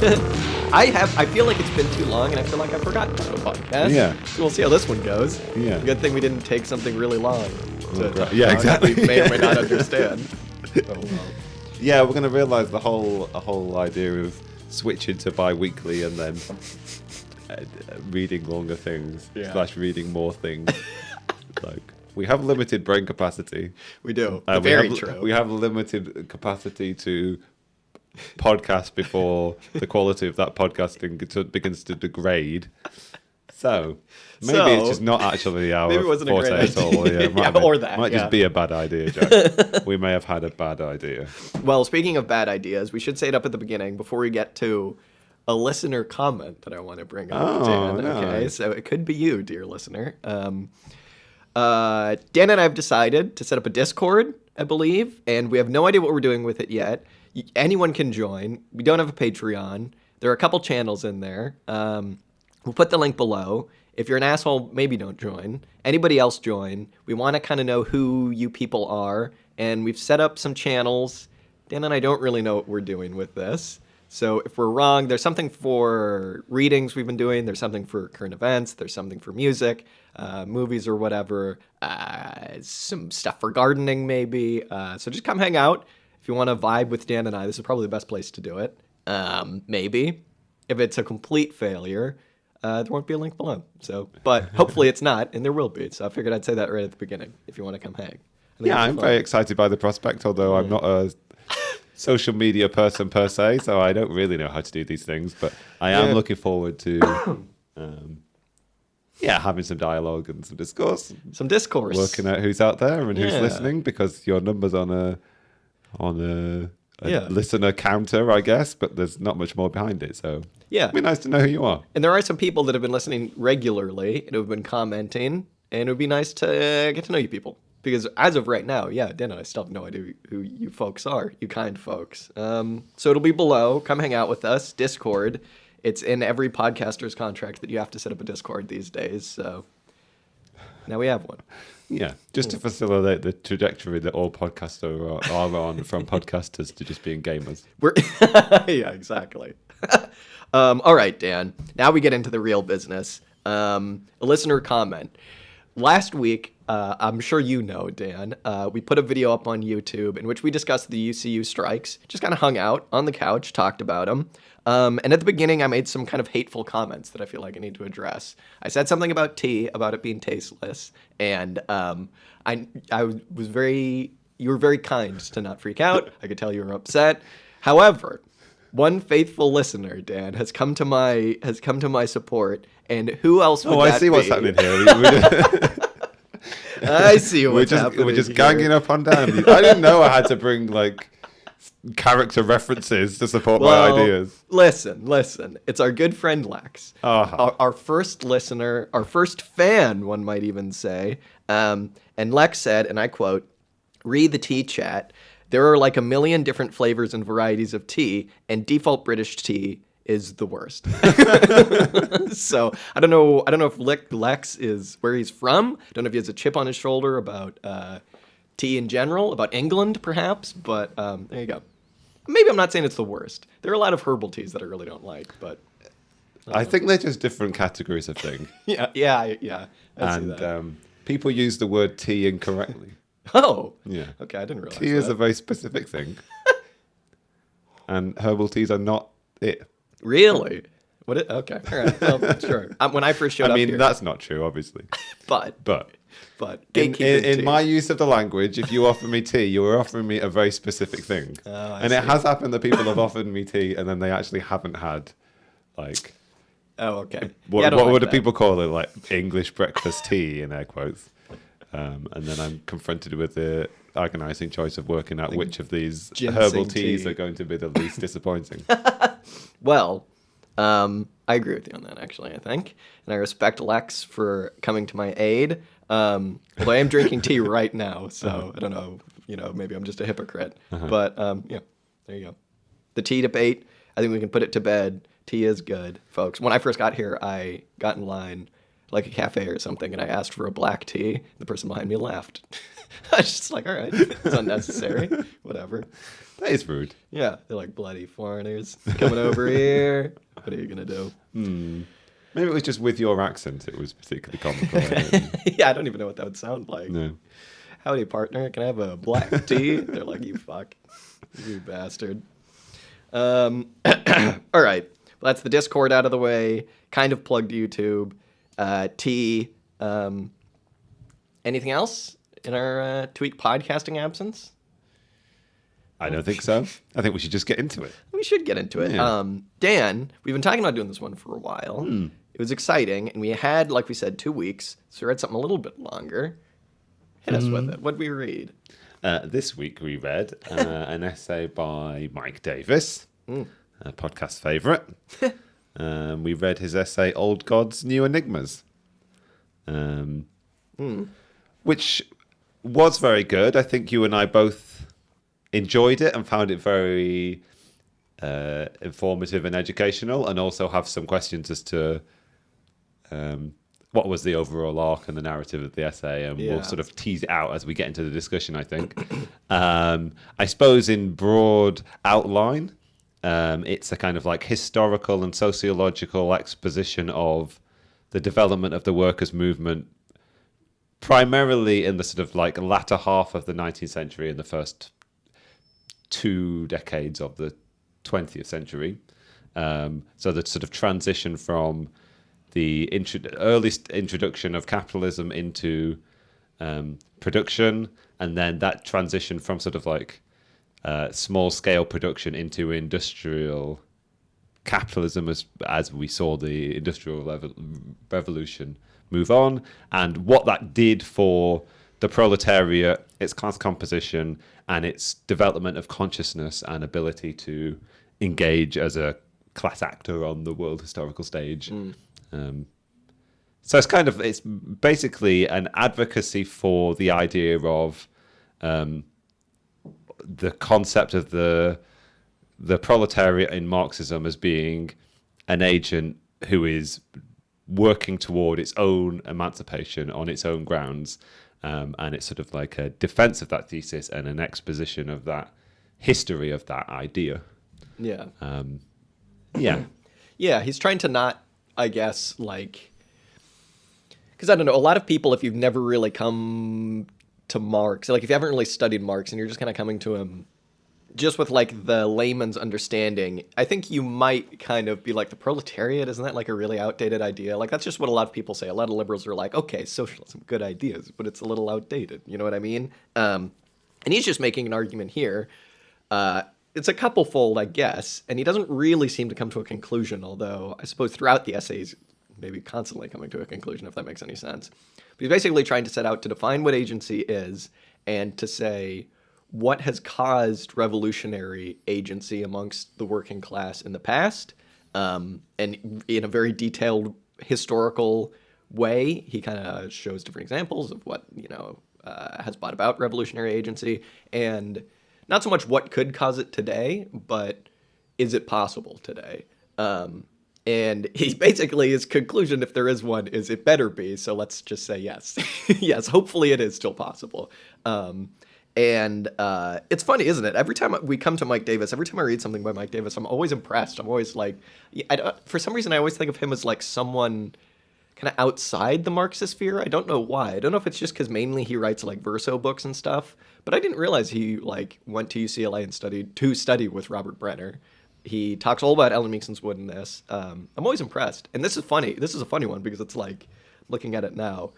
I feel like it's been too long, and I feel like I've forgotten about a podcast. Yeah. So we'll see how this one goes. Yeah. Good thing we didn't take something really long. Yeah, exactly. We may or may not understand. Oh, well. Yeah, we're going to realise the whole idea of switching to bi-weekly and then reading longer things / reading more things. Like, we have limited brain capacity. We do. Very true. We have limited capacity to podcast before the quality of that podcasting begins to degrade. So maybe it's just not actually our forte at all. Yeah, might just be a bad idea, Jack. We may have had a bad idea. Well, speaking of bad ideas, we should say it up at the beginning before we get to a listener comment that I want to bring up, Dan. Nice. Okay, so it could be you, dear listener. Dan and I have decided to set up a Discord, I believe, and we have no idea what we're doing with it yet. Anyone can join. We don't have a Patreon. There are a couple channels in there. We'll put the link below. If you're an asshole, maybe don't join. Anybody else join. We want to kind of know who you people are, and we've set up some channels. Dan and I don't really know what we're doing with this. So if we're wrong, there's something for readings we've been doing. There's something for current events. There's something for music, movies or whatever. Some stuff for gardening maybe. So just come hang out. If you want to vibe with Dan and I, this is probably the best place to do it. Maybe. If it's a complete failure, there won't be a link below. So, but hopefully it's not, and there will be. So I figured I'd say that right at the beginning if you want to come hang. Yeah, I'm very excited by the prospect, although I'm not a social media person per se, so I don't really know how to do these things, but I am looking forward to having some dialogue and some discourse. Some discourse. Working out who's out there and who's listening, because your number's on a listener counter, I guess, but there's not much more behind it, so it'd be nice to know who you are. And there are some people that have been listening regularly and have been commenting, and it would be nice to get to know you people. Because as of right now, Dan and I still have no idea who you folks are, you kind folks. So it'll be below. Come hang out with us. Discord. It's in every podcaster's contract that you have to set up a Discord these days. So now we have one. Yeah, just to facilitate the trajectory that all podcasters are on, from podcasters to just being gamers. Yeah, exactly. All right, Dan. Now we get into the real business. A listener comment. Last week, I'm sure you know, Dan, we put a video up on YouTube in which we discussed the UCU strikes, just kind of hung out on the couch, talked about them. And at the beginning, I made some kind of hateful comments that I feel like I need to address. I said something about tea, about it being tasteless, and you were very kind to not freak out. I could tell you were upset. However, one faithful listener, Dan, has come to my support, and who else would that be? I see what's happening here. I see what's happening. We're just ganging up on Dan. I didn't know I had to bring character references to support my ideas. Listen. It's our good friend Lex, our first listener, our first fan, one might even say. And Lex said, and I quote, "Read the tea chat. There are like a million different flavors and varieties of tea, and default British tea is the worst." So I don't know if Lex is where he's from. I don't know if he has a chip on his shoulder about tea in general, about England perhaps. But there you go. Maybe I'm not saying it's the worst. There are a lot of herbal teas that I really don't like, but I think they're just different categories of thing. Yeah. I see that. People use the word tea incorrectly. Oh, yeah. Okay, I didn't realize tea is a very specific thing, and herbal teas are not it. Really? Okay, all right. Well, sure. When I first showed up here, that's not true, obviously. But in my use of the language, if you offer me tea, you are offering me a very specific thing. I see. It has happened that people have offered me tea and then they actually haven't had, Oh, okay. What would people call it? Like English breakfast tea, in air quotes. And then I'm confronted with the agonizing choice of working out which of these herbal teas are going to be the least disappointing. Well, I agree with you on that, actually, I think. And I respect Lex for coming to my aid. Although I am drinking tea right now, so I don't know, maybe I'm just a hypocrite. But, there you go. The tea debate, I think we can put it to bed. Tea is good, folks. When I first got here, I got in line like a cafe or something, and I asked for a black tea. The person behind me laughed. I was just like, all right, it's unnecessary. Whatever. That is rude. Yeah, they're like bloody foreigners coming over here. What are you going to do? Maybe it was just with your accent. It was particularly comical. Yeah, I don't even know what that would sound like. No. Howdy, partner. Can I have a black tea? They're like, you fuck. You bastard. All right. Well, that's the Discord out of the way. Kind of plugged YouTube. T. Anything else in our 2-week podcasting absence? I don't think so. I think we should just get into it. We should get into it. Yeah. Dan, we've been talking about doing this one for a while. It was exciting, and we had, like we said, 2 weeks, so we read something a little bit longer. Hit us with it. What did we read? This week we read an essay by Mike Davis, a podcast favourite. We read his essay, Old Gods, New Enigmas, which was very good. I think you and I both enjoyed it and found it very informative and educational, and also have some questions as to what was the overall arc and the narrative of the essay, and we'll sort of tease it out as we get into the discussion, I think. I suppose in broad outline, it's a kind of like historical and sociological exposition of the development of the workers' movement, primarily in the sort of like latter half of the 19th century and the first 2 decades of the 20th century. So the sort of transition from the earliest introduction of capitalism into production, and then that transition from sort of like small scale production into industrial capitalism as we saw the industrial revolution move on, and what that did for the proletariat, its class composition, and its development of consciousness and ability to engage as a class actor on the world historical stage. So it's basically an advocacy for the idea of the concept of the proletariat in Marxism as being an agent who is working toward its own emancipation on its own grounds. And it's sort of like a defense of that thesis and an exposition of that history of that idea. Yeah. Yeah, he's trying to not, I guess, like... Because, I don't know, a lot of people, if you've never really come to Marx, like if you haven't really studied Marx and you're just kind of coming to him just with like the layman's understanding, I think you might kind of be like, the proletariat, isn't that like a really outdated idea? Like that's just what a lot of people say. A lot of liberals are like, okay, socialism, good ideas, but it's a little outdated. You know what I mean? And he's just making an argument here. It's a couple-fold, I guess, and he doesn't really seem to come to a conclusion, although I suppose throughout the essays, maybe constantly coming to a conclusion, if that makes any sense. But he's basically trying to set out to define what agency is and to say what has caused revolutionary agency amongst the working class in the past. And in a very detailed historical way, he kind of shows different examples of what, has brought about revolutionary agency, and not so much what could cause it today, but is it possible today? And he's basically, his conclusion, if there is one, is it better be. So let's just say yes. Yes, hopefully it is still possible. And it's funny, isn't it? Every time we come to Mike Davis, every time I read something by Mike Davis, I'm always impressed. I'm always like, for some reason, I always think of him as like someone kind of outside the Marxist sphere. I don't know why. I don't know if it's just because mainly he writes like verso books and stuff, but I didn't realize he like went to UCLA and study with Robert Brenner. He talks all about Ellen Meekson's Wood in this. I'm always impressed. And this is funny. This is a funny one because it's like, looking at it now,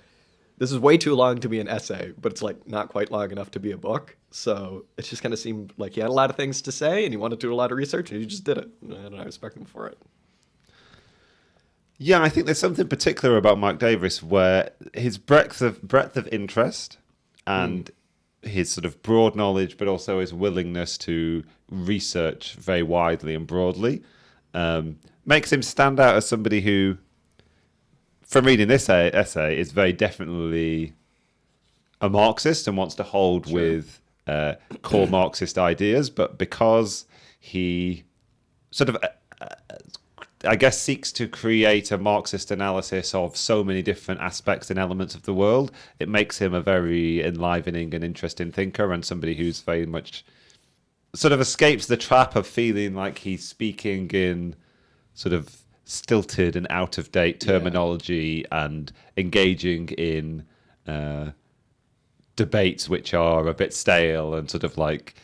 this is way too long to be an essay, but it's like not quite long enough to be a book. So it just kind of seemed like he had a lot of things to say and he wanted to do a lot of research and he just did it. And I respect him for it. Yeah, I think there's something particular about Mike Davis where his breadth of interest and his sort of broad knowledge, but also his willingness to research very widely and broadly, makes him stand out as somebody who, from reading this essay, is very definitely a Marxist and wants to hold with core Marxist ideas, but because he sort of I guess, seeks to create a Marxist analysis of so many different aspects and elements of the world. It makes him a very enlivening and interesting thinker, and somebody who's very much sort of escapes the trap of feeling like he's speaking in sort of stilted and out of date terminology and engaging in debates which are a bit stale and sort of like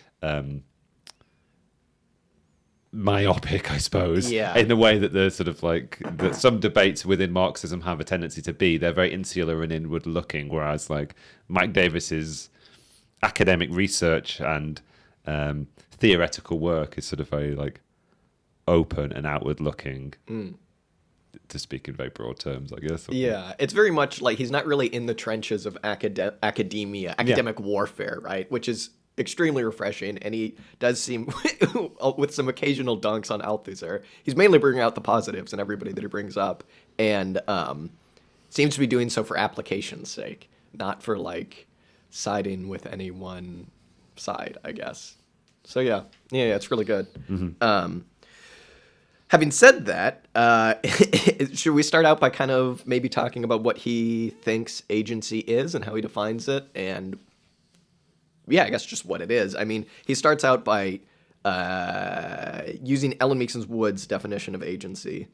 myopic, I suppose, in the way that the sort of like that some debates within Marxism have a tendency to be. They're very insular and inward looking, whereas like Mike Davis's academic research and theoretical work is sort of very like open and outward looking, to speak in very broad terms, I guess. Yeah, it's very much like he's not really in the trenches of academic warfare, right? Which is extremely refreshing, and he does seem, with some occasional dunks on Althusser, he's mainly bringing out the positives in everybody that he brings up, and seems to be doing so for application's sake, not for like siding with any one side, I guess. So yeah, it's really good. Having said that, should we start out by kind of maybe talking about what he thinks agency is and how he defines it, and I guess just what it is. I mean, he starts out by using Ellen Meekins Wood's definition of agency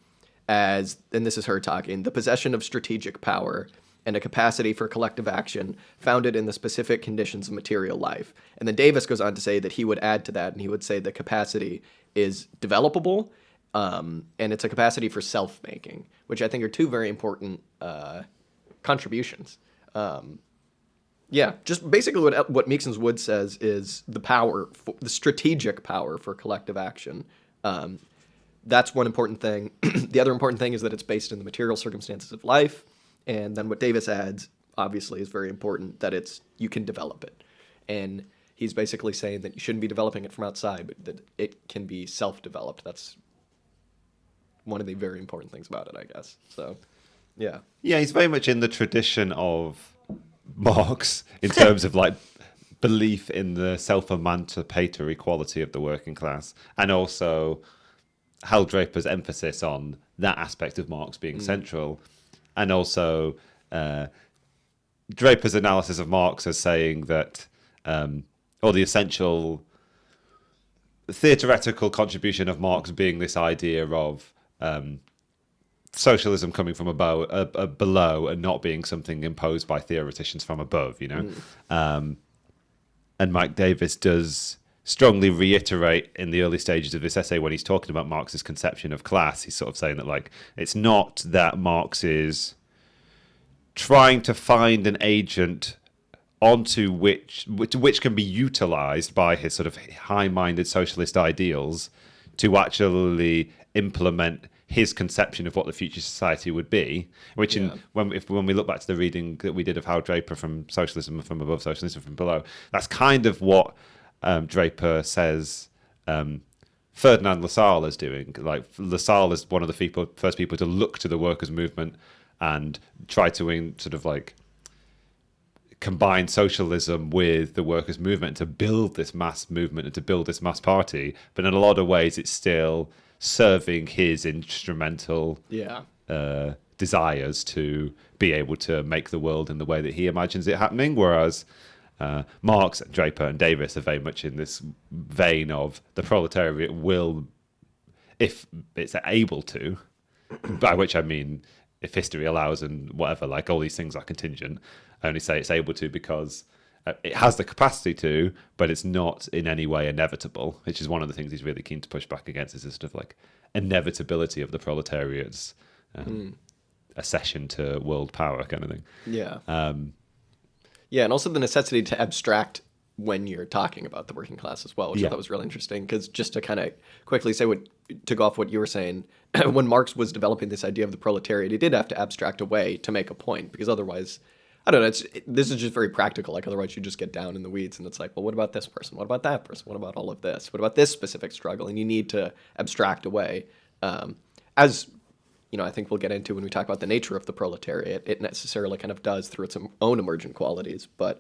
as, and this is her talking, the possession of strategic power and a capacity for collective action founded in the specific conditions of material life. And then Davis goes on to say that he would add to that, and he would say the capacity is developable, and it's a capacity for self-making, which I think are two very important contributions. Just basically what Meekins Wood says is the strategic power for collective action. That's one important thing. The other important thing is that it's based in the material circumstances of life. And then what Davis adds, obviously, is very important, that you can develop it. And he's basically saying that you shouldn't be developing it from outside, but that it can be self-developed. That's one of the very important things about it, I guess. So, yeah. Yeah, he's very much in the tradition of Marx in terms of like belief in the self-emancipatory quality of the working class, and also Hal Draper's emphasis on that aspect of Marx being central, and also Draper's analysis of Marx as saying that or the essential theoretical contribution of Marx being this idea of socialism coming from below and not being something imposed by theoreticians from above, you know. And Mike Davis does strongly reiterate in the early stages of this essay, when he's talking about Marx's conception of class, he's sort of saying that like it's not that Marx is trying to find an agent onto which can be utilized by his sort of high-minded socialist ideals to actually implement his conception of what the future society would be, which when we look back to the reading that we did of Hal Draper from Socialism from Above, Socialism from Below, that's kind of what Draper says Ferdinand Lassalle is doing. Like Lassalle is one of the first people to look to the workers' movement and try to sort of like combine socialism with the workers' movement to build this mass movement and to build this mass party. But in a lot of ways, it's still serving his instrumental desires to be able to make the world in the way that he imagines it happening, whereas Marx, Draper, and Davis are very much in this vein of the proletariat will, if it's able to, by which I mean if history allows and whatever, like all these things are contingent. I only say it's able to because it has the capacity to, but it's not in any way inevitable, which is one of the things he's really keen to push back against, is this sort of like inevitability of the proletariat's accession to world power kind of thing. Yeah. And also the necessity to abstract when you're talking about the working class as well, which I thought was really interesting, because just to kind of quickly say to go off what you were saying, when Marx was developing this idea of the proletariat, he did have to abstract away to make a point, because otherwise, I don't know, this is just very practical. Like, otherwise you just get down in the weeds and it's like, well, what about this person? What about that person? What about all of this? What about this specific struggle? And you need to abstract away. As, you know, I think we'll get into when we talk about the nature of the proletariat, it necessarily kind of does through its own emergent qualities. But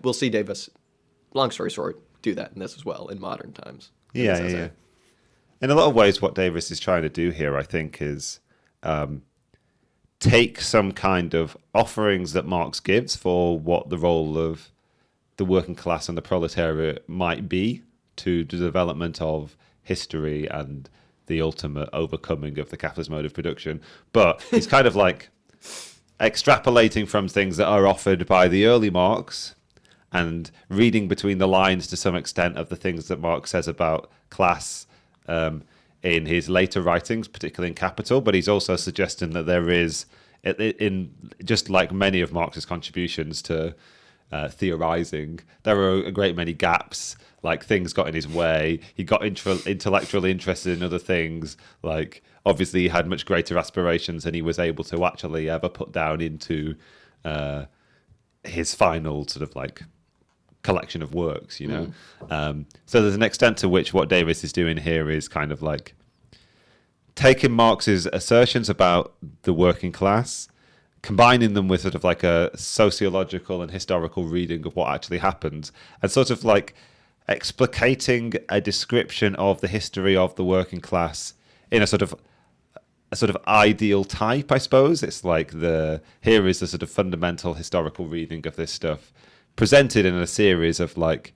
we'll see Davis, long story short, do that in this as well in modern times. Yeah. in a lot of ways, what Davis is trying to do here, I think, is take some kind of offerings that Marx gives for what the role of the working class and the proletariat might be to the development of history and the ultimate overcoming of the capitalist mode of production. But he's kind of like extrapolating from things that are offered by the early Marx and reading between the lines to some extent of the things that Marx says about class in his later writings, particularly in Capital. But he's also suggesting that there is, in just like many of Marx's contributions to theorizing, there are a great many gaps. Like, things got in his way. He got intellectually interested in other things. Like, obviously, he had much greater aspirations than he was able to actually ever put down into his final sort of like collection of works, you know. So there's an extent to which what Davis is doing here is kind of like taking Marx's assertions about the working class, combining them with sort of like a sociological and historical reading of what actually happened, and sort of like explicating a description of the history of the working class in a sort of ideal type, I suppose. It's like here is the sort of fundamental historical reading of this stuff, presented in a series of like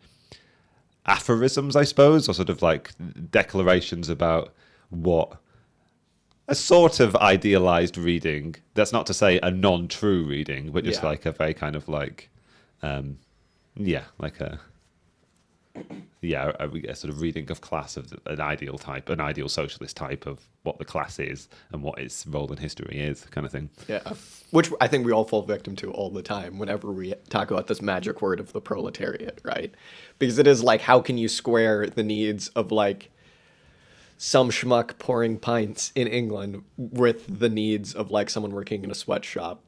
aphorisms, I suppose, or sort of like declarations about what a sort of idealized reading. That's not to say a non-true reading, but just like a very kind of like, like a sort of reading of class of an ideal type, an ideal socialist type of what the class is and what its role in history is, kind of thing. Yeah, which I think we all fall victim to all the time whenever we talk about this magic word of the proletariat, right? Because it is like, how can you square the needs of like some schmuck pouring pints in England with the needs of like someone working in a sweatshop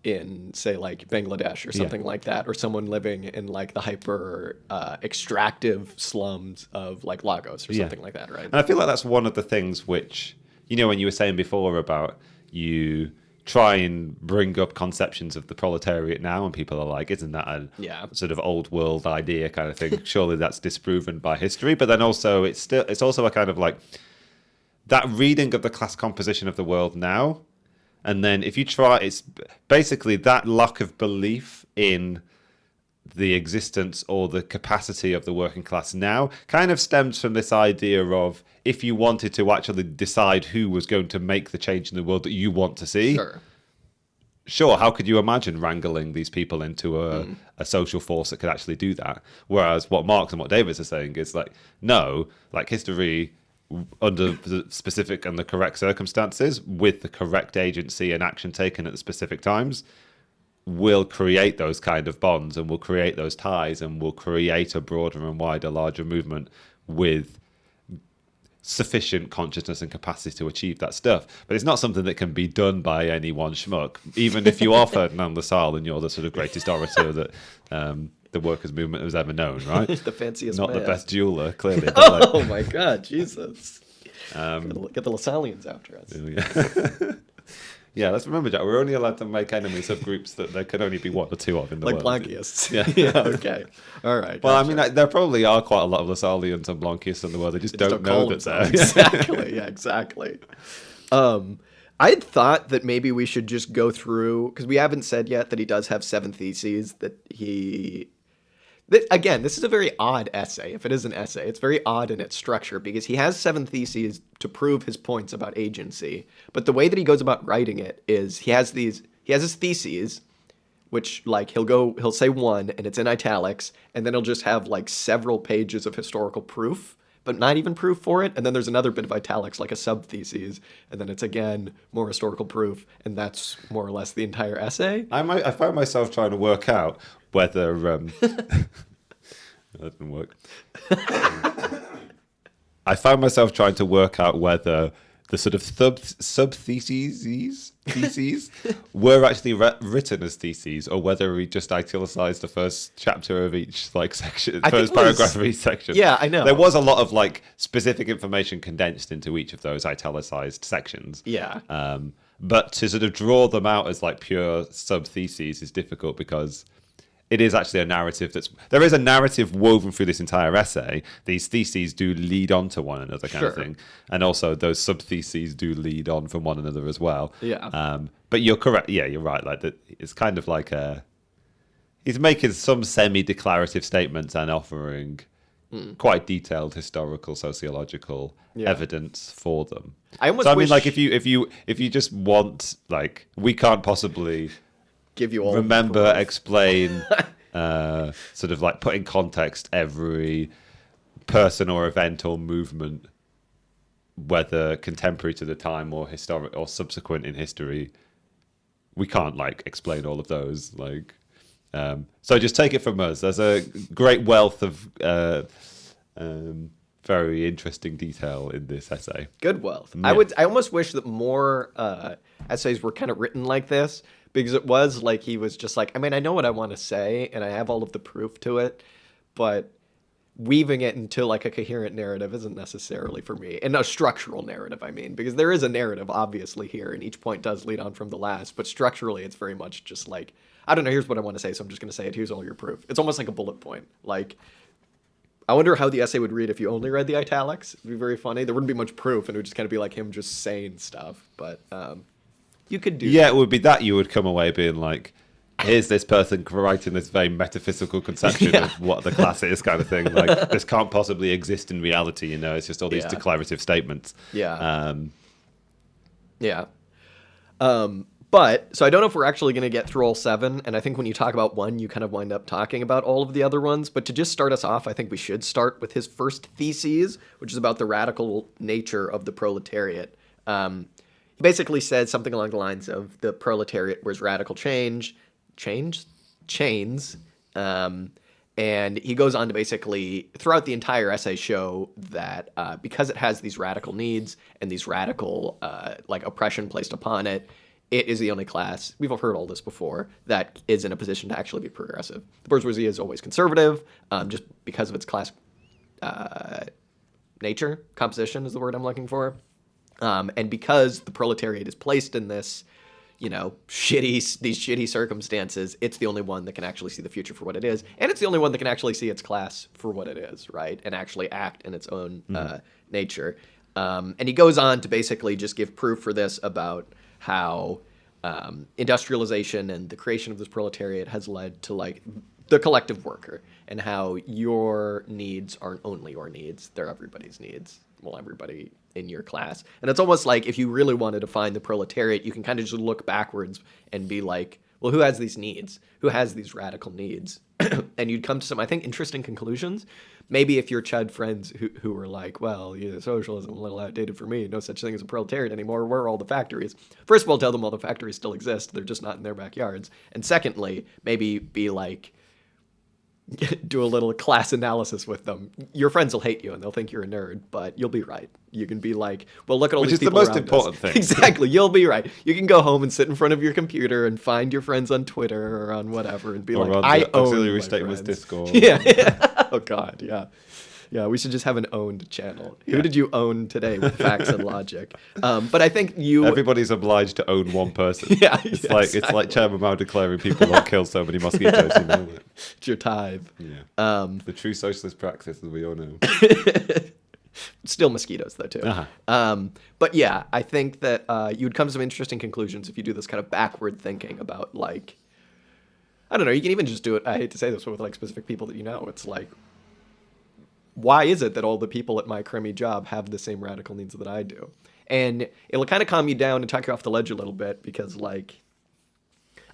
in, say, like Bangladesh or something like that, or someone living in like the hyper extractive slums of like Lagos or something like that, right? And I feel like that's one of the things which, you know, when you were saying before about you try and bring up conceptions of the proletariat now, and people are like, isn't that a sort of old world idea kind of thing? Surely that's disproven by history. But then also it's also a kind of like that reading of the class composition of the world now. And then if you try, it's basically that lack of belief in the existence or the capacity of the working class now kind of stems from this idea of, if you wanted to actually decide who was going to make the change in the world that you want to see, sure, how could you imagine wrangling these people into a social force that could actually do that? Whereas what Marx and what Davis are saying is like, no, like history under the specific and the correct circumstances, with the correct agency and action taken at the specific times, will create those kind of bonds and will create those ties and will create a broader and wider, larger movement with sufficient consciousness and capacity to achieve that stuff. But it's not something that can be done by any one schmuck, even if you are Ferdinand Lassalle and you're the sort of greatest orator that the workers' movement has ever known, right? The fanciest Not man. the best jeweler, clearly. Oh my God, Jesus. Get the Lassallians after us. Yeah, let's remember, Jack, we're only allowed to make enemies of groups that there can only be one or two of in the like world. Like Blanquists. Yeah, okay. All right. Well, gotcha. I mean, there probably are quite a lot of Lassallians and Blanquists in the world. They just don't know that they're... Exactly, yeah, exactly. I had thought that maybe we should just go through, because we haven't said yet that he does have 7 theses that he... Again, this is a very odd essay. If it is an essay, it's very odd in its structure because he has 7 theses to prove his points about agency. But the way that he goes about writing it is he has his theses, which like he'll say one and it's in italics, and then he'll just have like several pages of historical proof, but not even proof for it. And then there's another bit of italics, like a sub-thesis, and then it's again more historical proof, and that's more or less the entire essay. I found myself trying to work out whether that didn't work. I found myself trying to work out whether the sort of sub-theses were actually written as theses, or whether he just italicized the first chapter of each like section, first paragraph of each section. Yeah, I know. There was a lot of like specific information condensed into each of those italicized sections. Yeah. But to sort of draw them out as like pure sub-theses is difficult because it is actually a narrative there is a narrative woven through this entire essay. These theses do lead on to one another kind of thing. And also those sub-theses do lead on from one another as well. Yeah. But you're correct. Yeah, you're right. Like that, it's kind of like he's making some semi-declarative statements and offering quite detailed historical, sociological evidence for them. I mean, like, if you just want, like, we can't possibly give you all explain, sort of like put in context every person or event or movement, whether contemporary to the time or historic or subsequent in history. We can't like explain all of those, like. So just take it from us. There's a great wealth of very interesting detail in this essay. Good wealth. Yeah. I almost wish that more essays were kind of written like this, because it was like he was just like, I mean, I know what I want to say and I have all of the proof to it, but weaving it into like a coherent narrative isn't necessarily for me. And a structural narrative, I mean, because there is a narrative obviously here and each point does lead on from the last, but structurally it's very much just like, I don't know, here's what I want to say, so I'm just going to say it. Here's all your proof. It's almost like a bullet point. Like, I wonder how the essay would read if you only read the italics. It'd be very funny. There wouldn't be much proof, and it would just kind of be like him just saying stuff. But you could do that. It would be that you would come away being like, here's this person writing this very metaphysical conception of what the class is kind of thing. Like, this can't possibly exist in reality, you know? It's just all these declarative statements. But, so I don't know if we're actually going to get through all 7, and I think when you talk about one, you kind of wind up talking about all of the other ones, but to just start us off, I think we should start with his first theses, which is about the radical nature of the proletariat. He basically said something along the lines of the proletariat was radical chains, and he goes on to basically, throughout the entire essay, show that because it has these radical needs and these radical like oppression placed upon it, it is the only class, we've all heard all this before, that is in a position to actually be progressive. The bourgeoisie is always conservative, just because of its class nature, composition is the word I'm looking for. And because the proletariat is placed in this, you know, these shitty circumstances, it's the only one that can actually see the future for what it is. And it's the only one that can actually see its class for what it is, right? And actually act in its own nature. And he goes on to basically just give proof for this about how industrialization and the creation of this proletariat has led to like the collective worker, and how your needs aren't only your needs, they're everybody's needs. Well, everybody in your class. And it's almost like if you really want to define the proletariat, you can kind of just look backwards and be like, well, who has these needs? Who has these radical needs? And you'd come to some, I think, interesting conclusions. Maybe if your chud friends who were like, well, socialism a little outdated for me, no such thing as a proletariat anymore, where are all the factories? First of all, tell them all the factories still exist, they're just not in their backyards. And secondly, maybe be like, do a little class analysis with them. Your friends will hate you and they'll think you're a nerd, but you'll be right. You can be like, well, look at all these people around us. Which is the most important thing. Exactly. You'll be right. You can go home and sit in front of your computer and find your friends on Twitter or on whatever and be or like, I own auxiliary statements Discord. Yeah. Oh God. Yeah. Yeah, we should just have an owned channel. Who did you own today with facts and logic? But I think everybody's obliged to own one person. It's like Chairman Mao declaring people don't kill so many mosquitoes. You know? It's your tithe. Yeah. The true socialist practice, as we all know. Still mosquitoes, though, too. But yeah, I think that you would come to some interesting conclusions if you do this kind of backward thinking about, like, I don't know, you can even just do it, I hate to say this, with like specific people that you know. It's like, why is it that all the people at my crummy job have the same radical needs that I do? And it'll kind of calm you down and talk you off the ledge a little bit, because, like,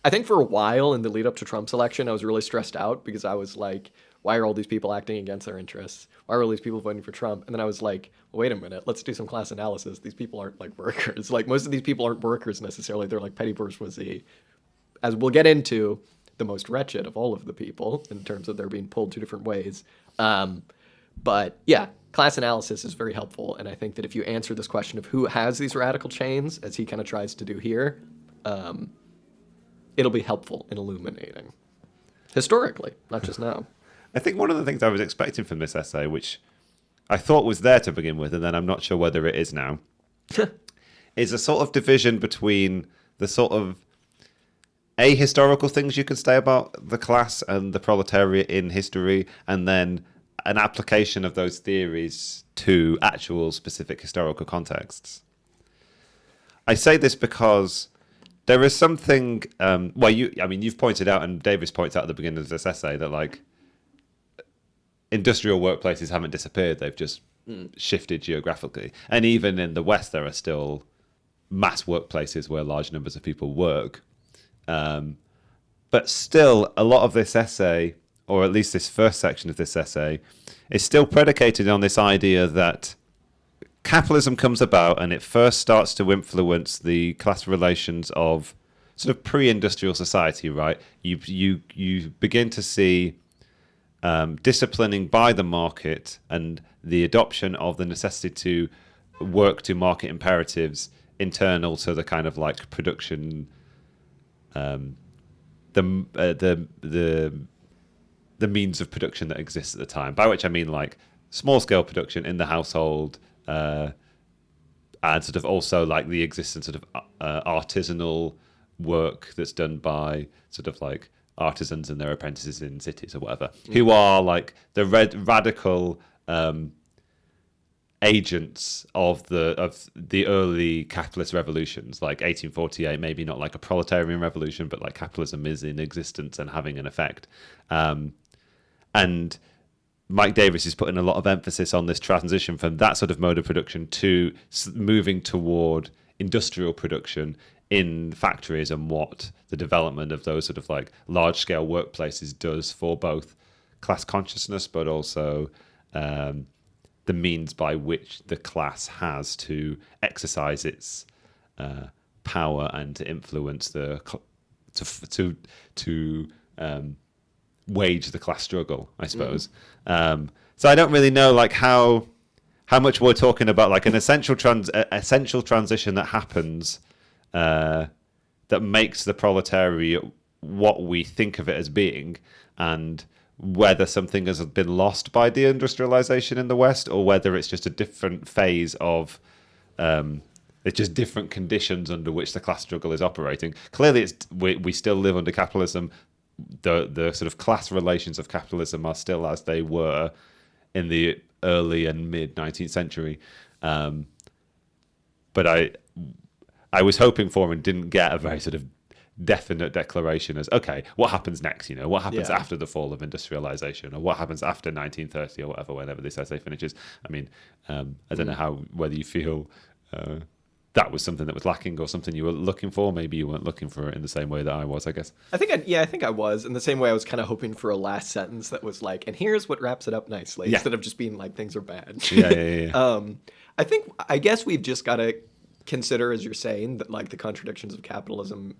I think for a while in the lead up to Trump's election, I was really stressed out because I was like, why are all these people acting against their interests? Why are all these people voting for Trump? And then I was like, well, wait a minute, let's do some class analysis. These people aren't like workers. Like, most of these people aren't workers necessarily. They're like petty bourgeoisie. As we'll get into, the most wretched of all of the people in terms of they're being pulled two different ways. But yeah, class analysis is very helpful. And I think that if you answer this question of who has these radical chains, as he kind of tries to do here, it'll be helpful in illuminating. Historically, not just now. I think one of the things I was expecting from this essay, which I thought was there to begin with, and then I'm not sure whether it is now, is a sort of division between the sort of historical things you can say about the class and the proletariat in history, and then an application of those theories to actual specific historical contexts. I say this because there is something. You've pointed out, and Davis points out at the beginning of this essay that like industrial workplaces haven't disappeared; they've just shifted geographically. And even in the West, there are still mass workplaces where large numbers of people work. But still, a lot of this essay, or at least this first section of this essay, is still predicated on this idea that capitalism comes about and it first starts to influence the class relations of sort of pre-industrial society, right? You begin to see disciplining by the market and the adoption of the necessity to work to market imperatives internal to the kind of like production, the means of production that exists at the time. By which I mean like small scale production in the household, and sort of also like the existence of artisanal work that's done by sort of like artisans and their apprentices in cities or whatever, who are like the radical agents of the early capitalist revolutions, like 1848, maybe not like a proletarian revolution, but like capitalism is in existence and having an effect. And Mike Davis is putting a lot of emphasis on this transition from that sort of mode of production to moving toward industrial production in factories, and what the development of those sort of like large scale workplaces does for both class consciousness, but also the means by which the class has to exercise its power and to influence to wage the class struggle, I suppose. So I don't really know like how much we're talking about like an essential transition that happens that makes the proletariat what we think of it as being, and whether something has been lost by deindustrialization in the West, or whether it's just a different phase of it's just different conditions under which the class struggle is operating. Clearly, we still live under capitalism. The sort of class relations of capitalism are still as they were in the early and mid 19th century. But I was hoping for and didn't get a very sort of definite declaration as, okay, what happens next? You know, what happens after the fall of industrialization, or what happens after 1930 or whatever, whenever this essay finishes. I mean, I don't know whether you feel that was something that was lacking or something you were looking for. Maybe you weren't looking for it in the same way that I was, I guess. I think I was in the same way. I was kind of hoping for a last sentence that was like, and here's what wraps it up nicely, instead of just being like, things are bad. I guess we've just got to consider, as you're saying, that like the contradictions of capitalism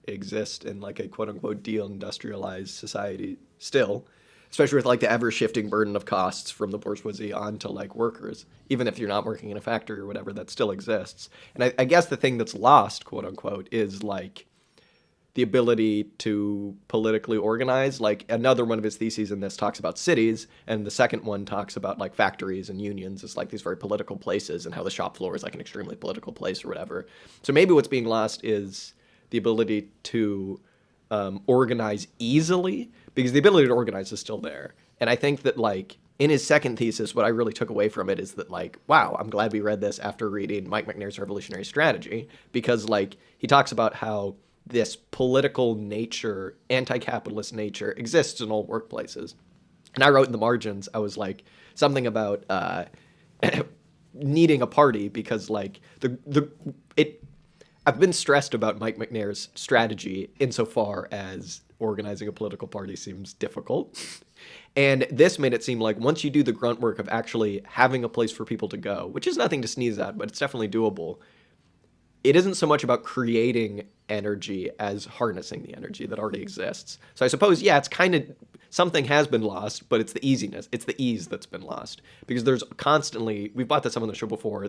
exist in like a quote unquote deindustrialized society still, especially with like the ever shifting burden of costs from the bourgeoisie onto like workers. Even if you're not working in a factory or whatever, that still exists. And I guess the thing that's lost, quote unquote, is like the ability to politically organize. Like another one of his theses in this talks about cities, and the second one talks about like factories and unions as like these very political places, and how the shop floor is like an extremely political place or whatever. So maybe what's being lost is the ability to organize easily, because the ability to organize is still there. And I think that like in his second thesis, what I really took away from it is that like, wow, I'm glad we read this after reading Mike McNair's Revolutionary Strategy, because like he talks about how this political nature, anti-capitalist nature exists in all workplaces. And I wrote in the margins, I was like something about needing a party, because like I've been stressed about Mike McNair's strategy insofar as organizing a political party seems difficult. And this made it seem like once you do the grunt work of actually having a place for people to go, which is nothing to sneeze at, but it's definitely doable, it isn't so much about creating energy as harnessing the energy that already exists. So I suppose, it's kind of, something has been lost, but it's the easiness, it's the ease that's been lost. Because there's constantly, we've brought this up on the show before,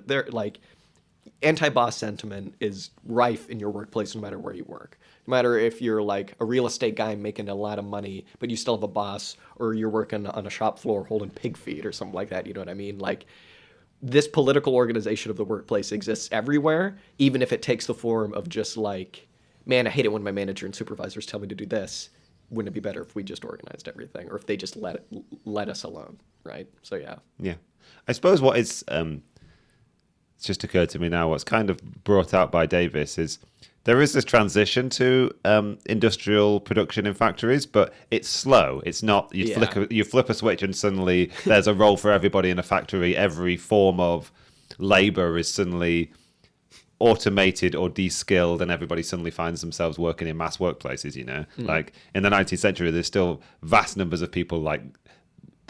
anti-boss sentiment is rife in your workplace no matter where you work. No matter if you're like a real estate guy making a lot of money, but you still have a boss, or you're working on a shop floor holding pig feet or something like that, you know what I mean? Like, this political organization of the workplace exists everywhere, even if it takes the form of just like man, I hate it when my manager and supervisors tell me to do this. Wouldn't it be better if we just organized everything, or if they just let us alone, right? So yeah. Yeah. I suppose what is it's just occurred to me now, what's kind of brought out by Davis is there is this transition to industrial production in factories, but it's slow. It's not you flip a switch and suddenly there's a role for everybody in a factory. Every form of labor is suddenly automated or de-skilled, and everybody suddenly finds themselves working in mass workplaces, you know? Like in the 19th century, there's still vast numbers of people, like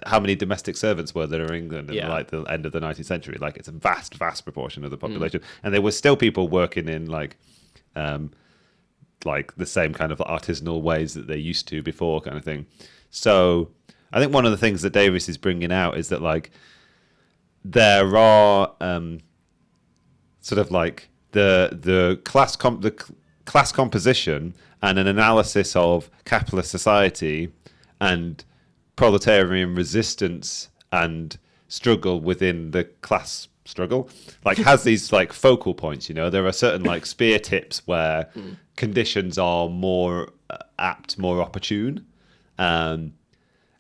how many domestic servants were there in England in like the end of the 19th century? Like it's a vast proportion of the population. And there were still people working in like the same kind of artisanal ways that they used to before, kind of thing. So I think one of the things that Davis is bringing out is that like there are sort of like the class composition and an analysis of capitalist society and proletarian resistance and struggle within the class struggle, like has these like focal points, you know. There are certain like spear tips where conditions are more apt, more opportune, and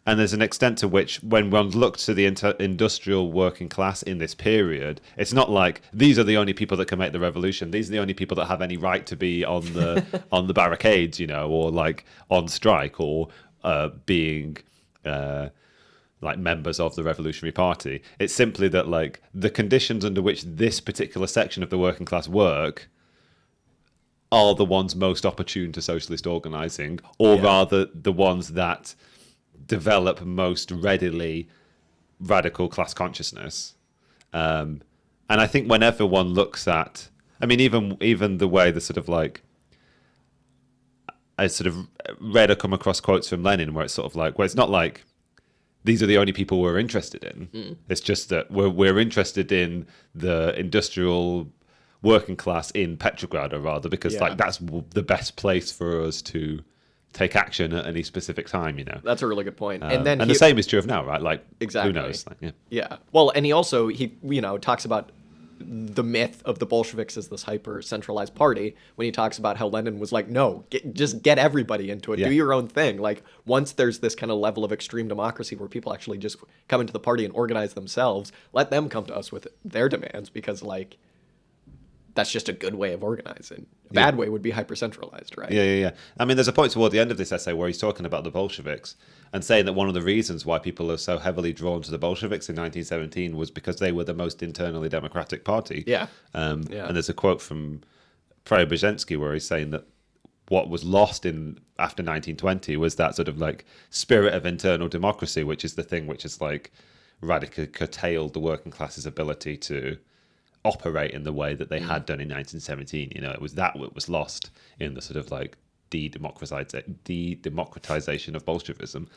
there's an extent to which when one looks to the industrial working class in this period, it's not like these are the only people that can make the revolution, these are the only people that have any right to be on the on the barricades, you know, or like on strike, or being like members of the Revolutionary Party. It's simply that like the conditions under which this particular section of the working class work are the ones most opportune to socialist organising, or rather the ones that develop most readily radical class consciousness. And I think whenever one looks at, I mean, even the way the sort of like, I sort of read or come across quotes from Lenin where it's sort of like, well, it's not like these are the only people we're interested in. It's just that we're interested in the industrial working class in Petrograd, or rather, because like that's the best place for us to take action at any specific time, you know. That's a really good point. And the same is true of now, right? Like, exactly. Who knows? Like, yeah. Well, and he also talks about the myth of the Bolsheviks as this hyper centralized party when he talks about how Lenin was like, no, just get everybody into it. Do your own thing. Like once there's this kind of level of extreme democracy where people actually just come into the party and organize themselves, let them come to us with their demands, because like that's just a good way of organizing. A bad way would be hyper-centralized, right? Yeah. I mean, there's a point toward the end of this essay where he's talking about the Bolsheviks and saying that one of the reasons why people are so heavily drawn to the Bolsheviks in 1917 was because they were the most internally democratic party. And there's a quote from Preobrazhensky where he's saying that what was lost after 1920 was that sort of like spirit of internal democracy, which is the thing which is like radically curtailed the working class's ability to operate in the way that they had done in 1917. You know, it was that what was lost in the sort of like de-democratization of Bolshevism.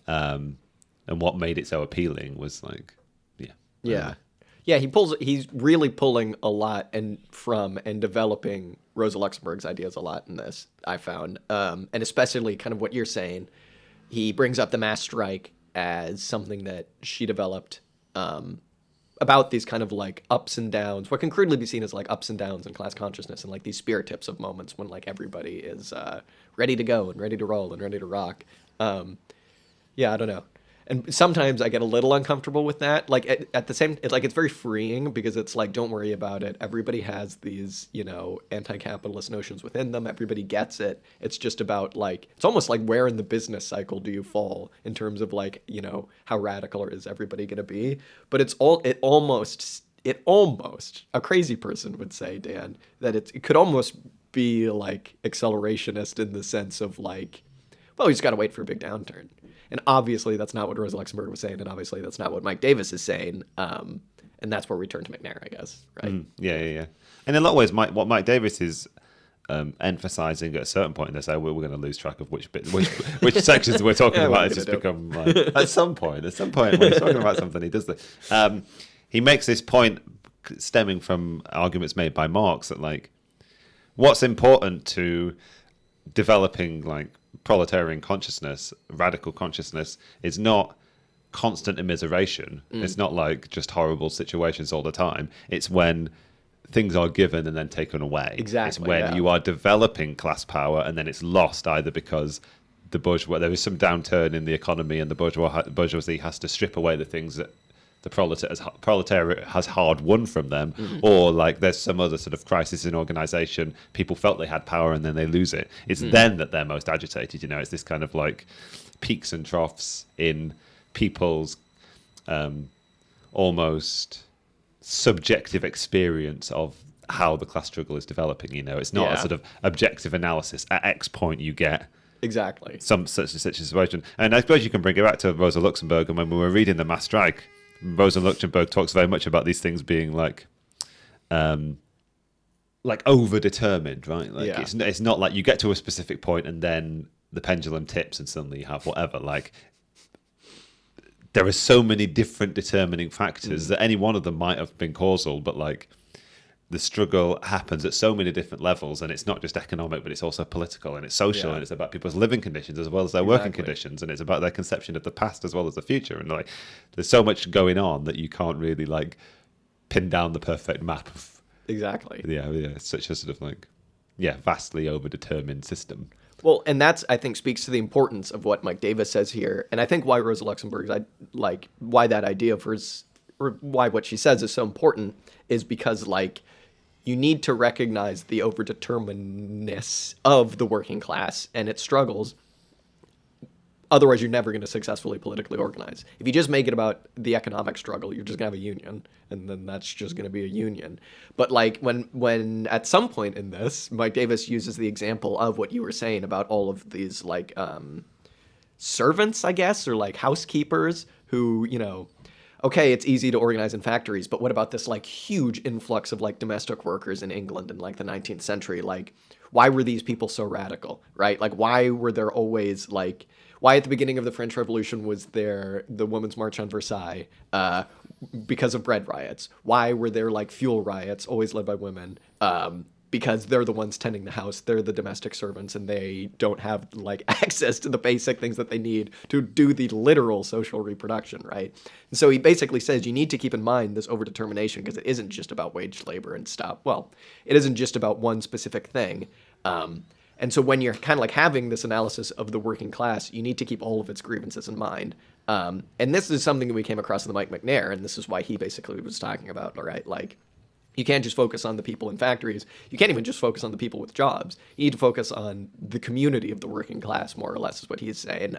And what made it so appealing was like, he's really pulling a lot from and developing Rosa Luxemburg's ideas a lot in this, I found. And especially kind of what you're saying, he brings up the mass strike as something that she developed about these kind of like ups and downs, what can crudely be seen as like ups and downs in class consciousness, and like these spirit tips of moments when like everybody is ready to go and ready to roll and ready to rock. I don't know. And sometimes I get a little uncomfortable with that. Like at the same, it's very freeing because it's like, don't worry about it. Everybody has these, anti-capitalist notions within them. Everybody gets it. It's just about like, it's almost like where in the business cycle do you fall in terms of like, how radical is everybody going to be? But it almost, a crazy person would say, Dan, that it could almost be like accelerationist in the sense of like, well, we just got to wait for a big downturn. And obviously that's not what Rosa Luxemburg was saying, and obviously that's not what Mike Davis is saying. And that's where we turn to McNair, I guess, right? Yeah. And in a lot of ways, what Mike Davis is emphasizing at a certain point in this, we're going to lose track of which sections we're talking about. It's just become like, at some point when he's talking about something, he does that. He makes this point stemming from arguments made by Marx that like what's important to developing like proletarian consciousness, radical consciousness, is not constant immiseration. It's not like just horrible situations all the time. It's when things are given and then taken away. Exactly. It's when you are developing class power and then it's lost either because there is some downturn in the economy and the bourgeoisie has to strip away the things that the proletariat has hard won from them, or like there's some other sort of crisis in organization. People felt they had power and then they lose it. It's then that they're most agitated. It's this kind of like peaks and troughs in people's almost subjective experience of how the class struggle is developing. It's not a sort of objective analysis. At X point, you get exactly some such a situation. And I suppose you can bring it back to Rosa Luxemburg. And when we were reading The Mass Strike, Rosa Luxemburg talks very much about these things being like overdetermined, right? Like it's not like you get to a specific point and then the pendulum tips and suddenly you have whatever. Like there are so many different determining factors that any one of them might have been causal, but like the struggle happens at so many different levels, and it's not just economic, but it's also political and it's social, and it's about people's living conditions as well as their working conditions, and it's about their conception of the past as well as the future. And like, there's so much going on that you can't really like pin down the perfect map of it's such a sort of like vastly overdetermined system. Well, and that's, I think, speaks to the importance of what Mike Davis says here, and I think why Rosa Luxemburg's why that idea of hers, or why what she says is so important, is because like you need to recognize the overdeterminedness of the working class and its struggles. Otherwise, you're never going to successfully politically organize. If you just make it about the economic struggle, you're just going to have a union, and then that's just going to be a union. But like when at some point in this, Mike Davis uses the example of what you were saying about all of these like servants, I guess, or like housekeepers who, okay, it's easy to organize in factories, but what about this like huge influx of like domestic workers in England in like the 19th century? Like, why were these people so radical, right? Like, why were there always like, why at the beginning of the French Revolution was there the Women's March on Versailles because of bread riots? Why were there like fuel riots always led by women? Because they're the ones tending the house, they're the domestic servants, and they don't have like access to the basic things that they need to do the literal social reproduction, right? And so he basically says you need to keep in mind this overdetermination because it isn't just about wage labor and stuff. Well, it isn't just about one specific thing. And so when you're kind of like having this analysis of the working class, you need to keep all of its grievances in mind. And this is something that we came across in the Mike McNair, and this is why he basically was talking about, all right, like, you can't just focus on the people in factories. You can't even just focus on the people with jobs. You need to focus on the community of the working class, more or less, is what he's saying.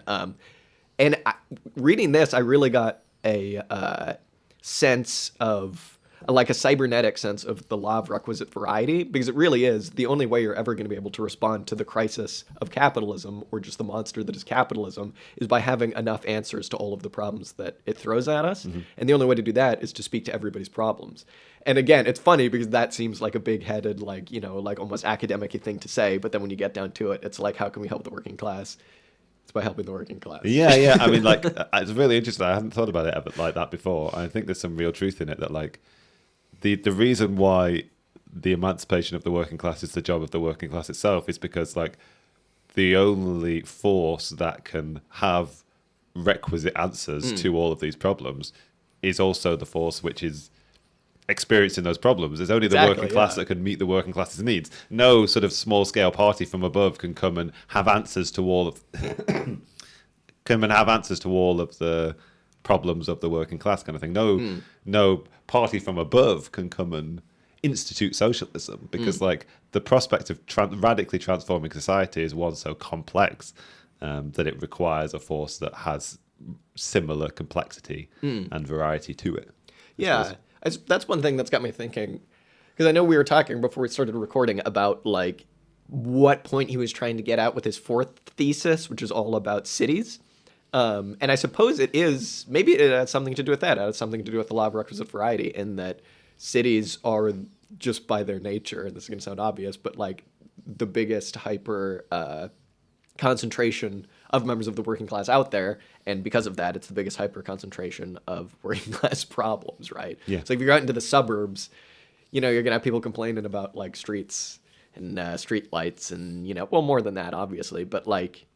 Reading this, I really got a sense of, like a cybernetic sense of the law of requisite variety, because it really is the only way you're ever going to be able to respond to the crisis of capitalism, or just the monster that is capitalism, is by having enough answers to all of the problems that it throws at us. And the only way to do that is to speak to everybody's problems. And again, it's funny because that seems like a big-headed, like, like almost academic-y thing to say, but then when you get down to it, it's like, how can we help the working class? It's by helping the working class. Yeah. I mean, like, it's really interesting. I hadn't thought about it ever like that before. I think there's some real truth in it that, like, the reason why the emancipation of the working class is the job of the working class itself is because, like, the only force that can have requisite answers to all of these problems is also the force which is experiencing those problems. It's only the working class that can meet the working class's needs. No sort of small scale party from above can come and have answers to all of the problems of the working class, kind of thing. No party from above can come and institute socialism, because like the prospect of radically transforming society is one so complex that it requires a force that has similar complexity and variety to it. That's one thing that's got me thinking, because I know we were talking before we started recording about like what point he was trying to get at with his fourth thesis, which is all about cities. And I suppose maybe it has something to do with that. It has something to do with the law of requisite variety, in that cities are, just by their nature, and this is going to sound obvious, but like the biggest hyper concentration of members of the working class out there. And because of that, it's the biggest hyper concentration of working class problems, right? Yeah. So if you go out into the suburbs, you're going to have people complaining about like streets and street lights and, well, more than that, obviously, but like,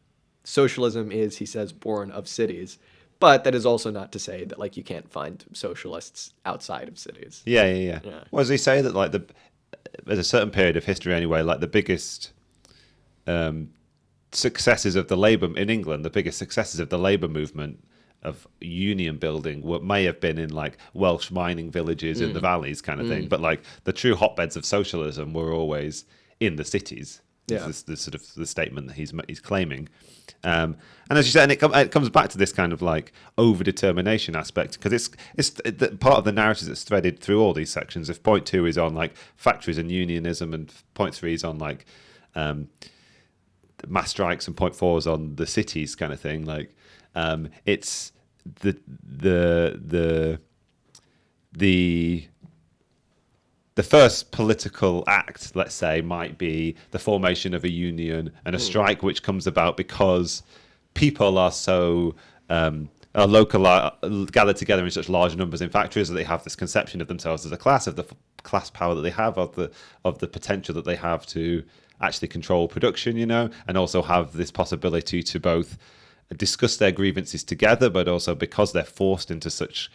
socialism is, he says, born of cities, But that is also not to say that like you can't find socialists outside of cities. Yeah. Well, does he say that like there's a certain period of history anyway, like the biggest successes of the labour in England, the biggest successes of the labour movement of union building may have been in like Welsh mining villages in the valleys kind of thing, but like the true hotbeds of socialism were always in the cities. Yeah. This is sort of the statement that he's claiming. And as you said, and it comes back to this kind of like over-determination aspect, because it's part of the narrative that's threaded through all these sections. If point 2 is on like factories and unionism, and point 3 is on like mass strikes, and point 4 is on the cities kind of thing, like it's the first political act, let's say, might be the formation of a union and a strike, which comes about because people are so gathered together in such large numbers in factories that they have this conception of themselves as a class, of the class power that they have, of the potential that they have to actually control production, and also have this possibility to both discuss their grievances together, but also because they're forced into such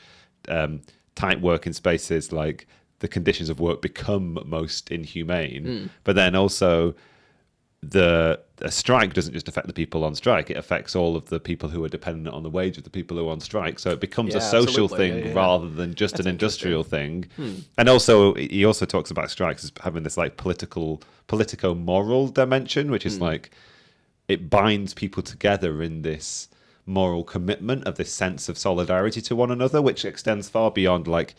tight working spaces, like the conditions of work become most inhumane. But then also a strike doesn't just affect the people on strike, it affects all of the people who are dependent on the wage of the people who are on strike. So it becomes a social thing rather than just an industrial thing. And also he also talks about strikes as having this like politico-moral dimension, which is like it binds people together in this moral commitment of this sense of solidarity to one another, which extends far beyond like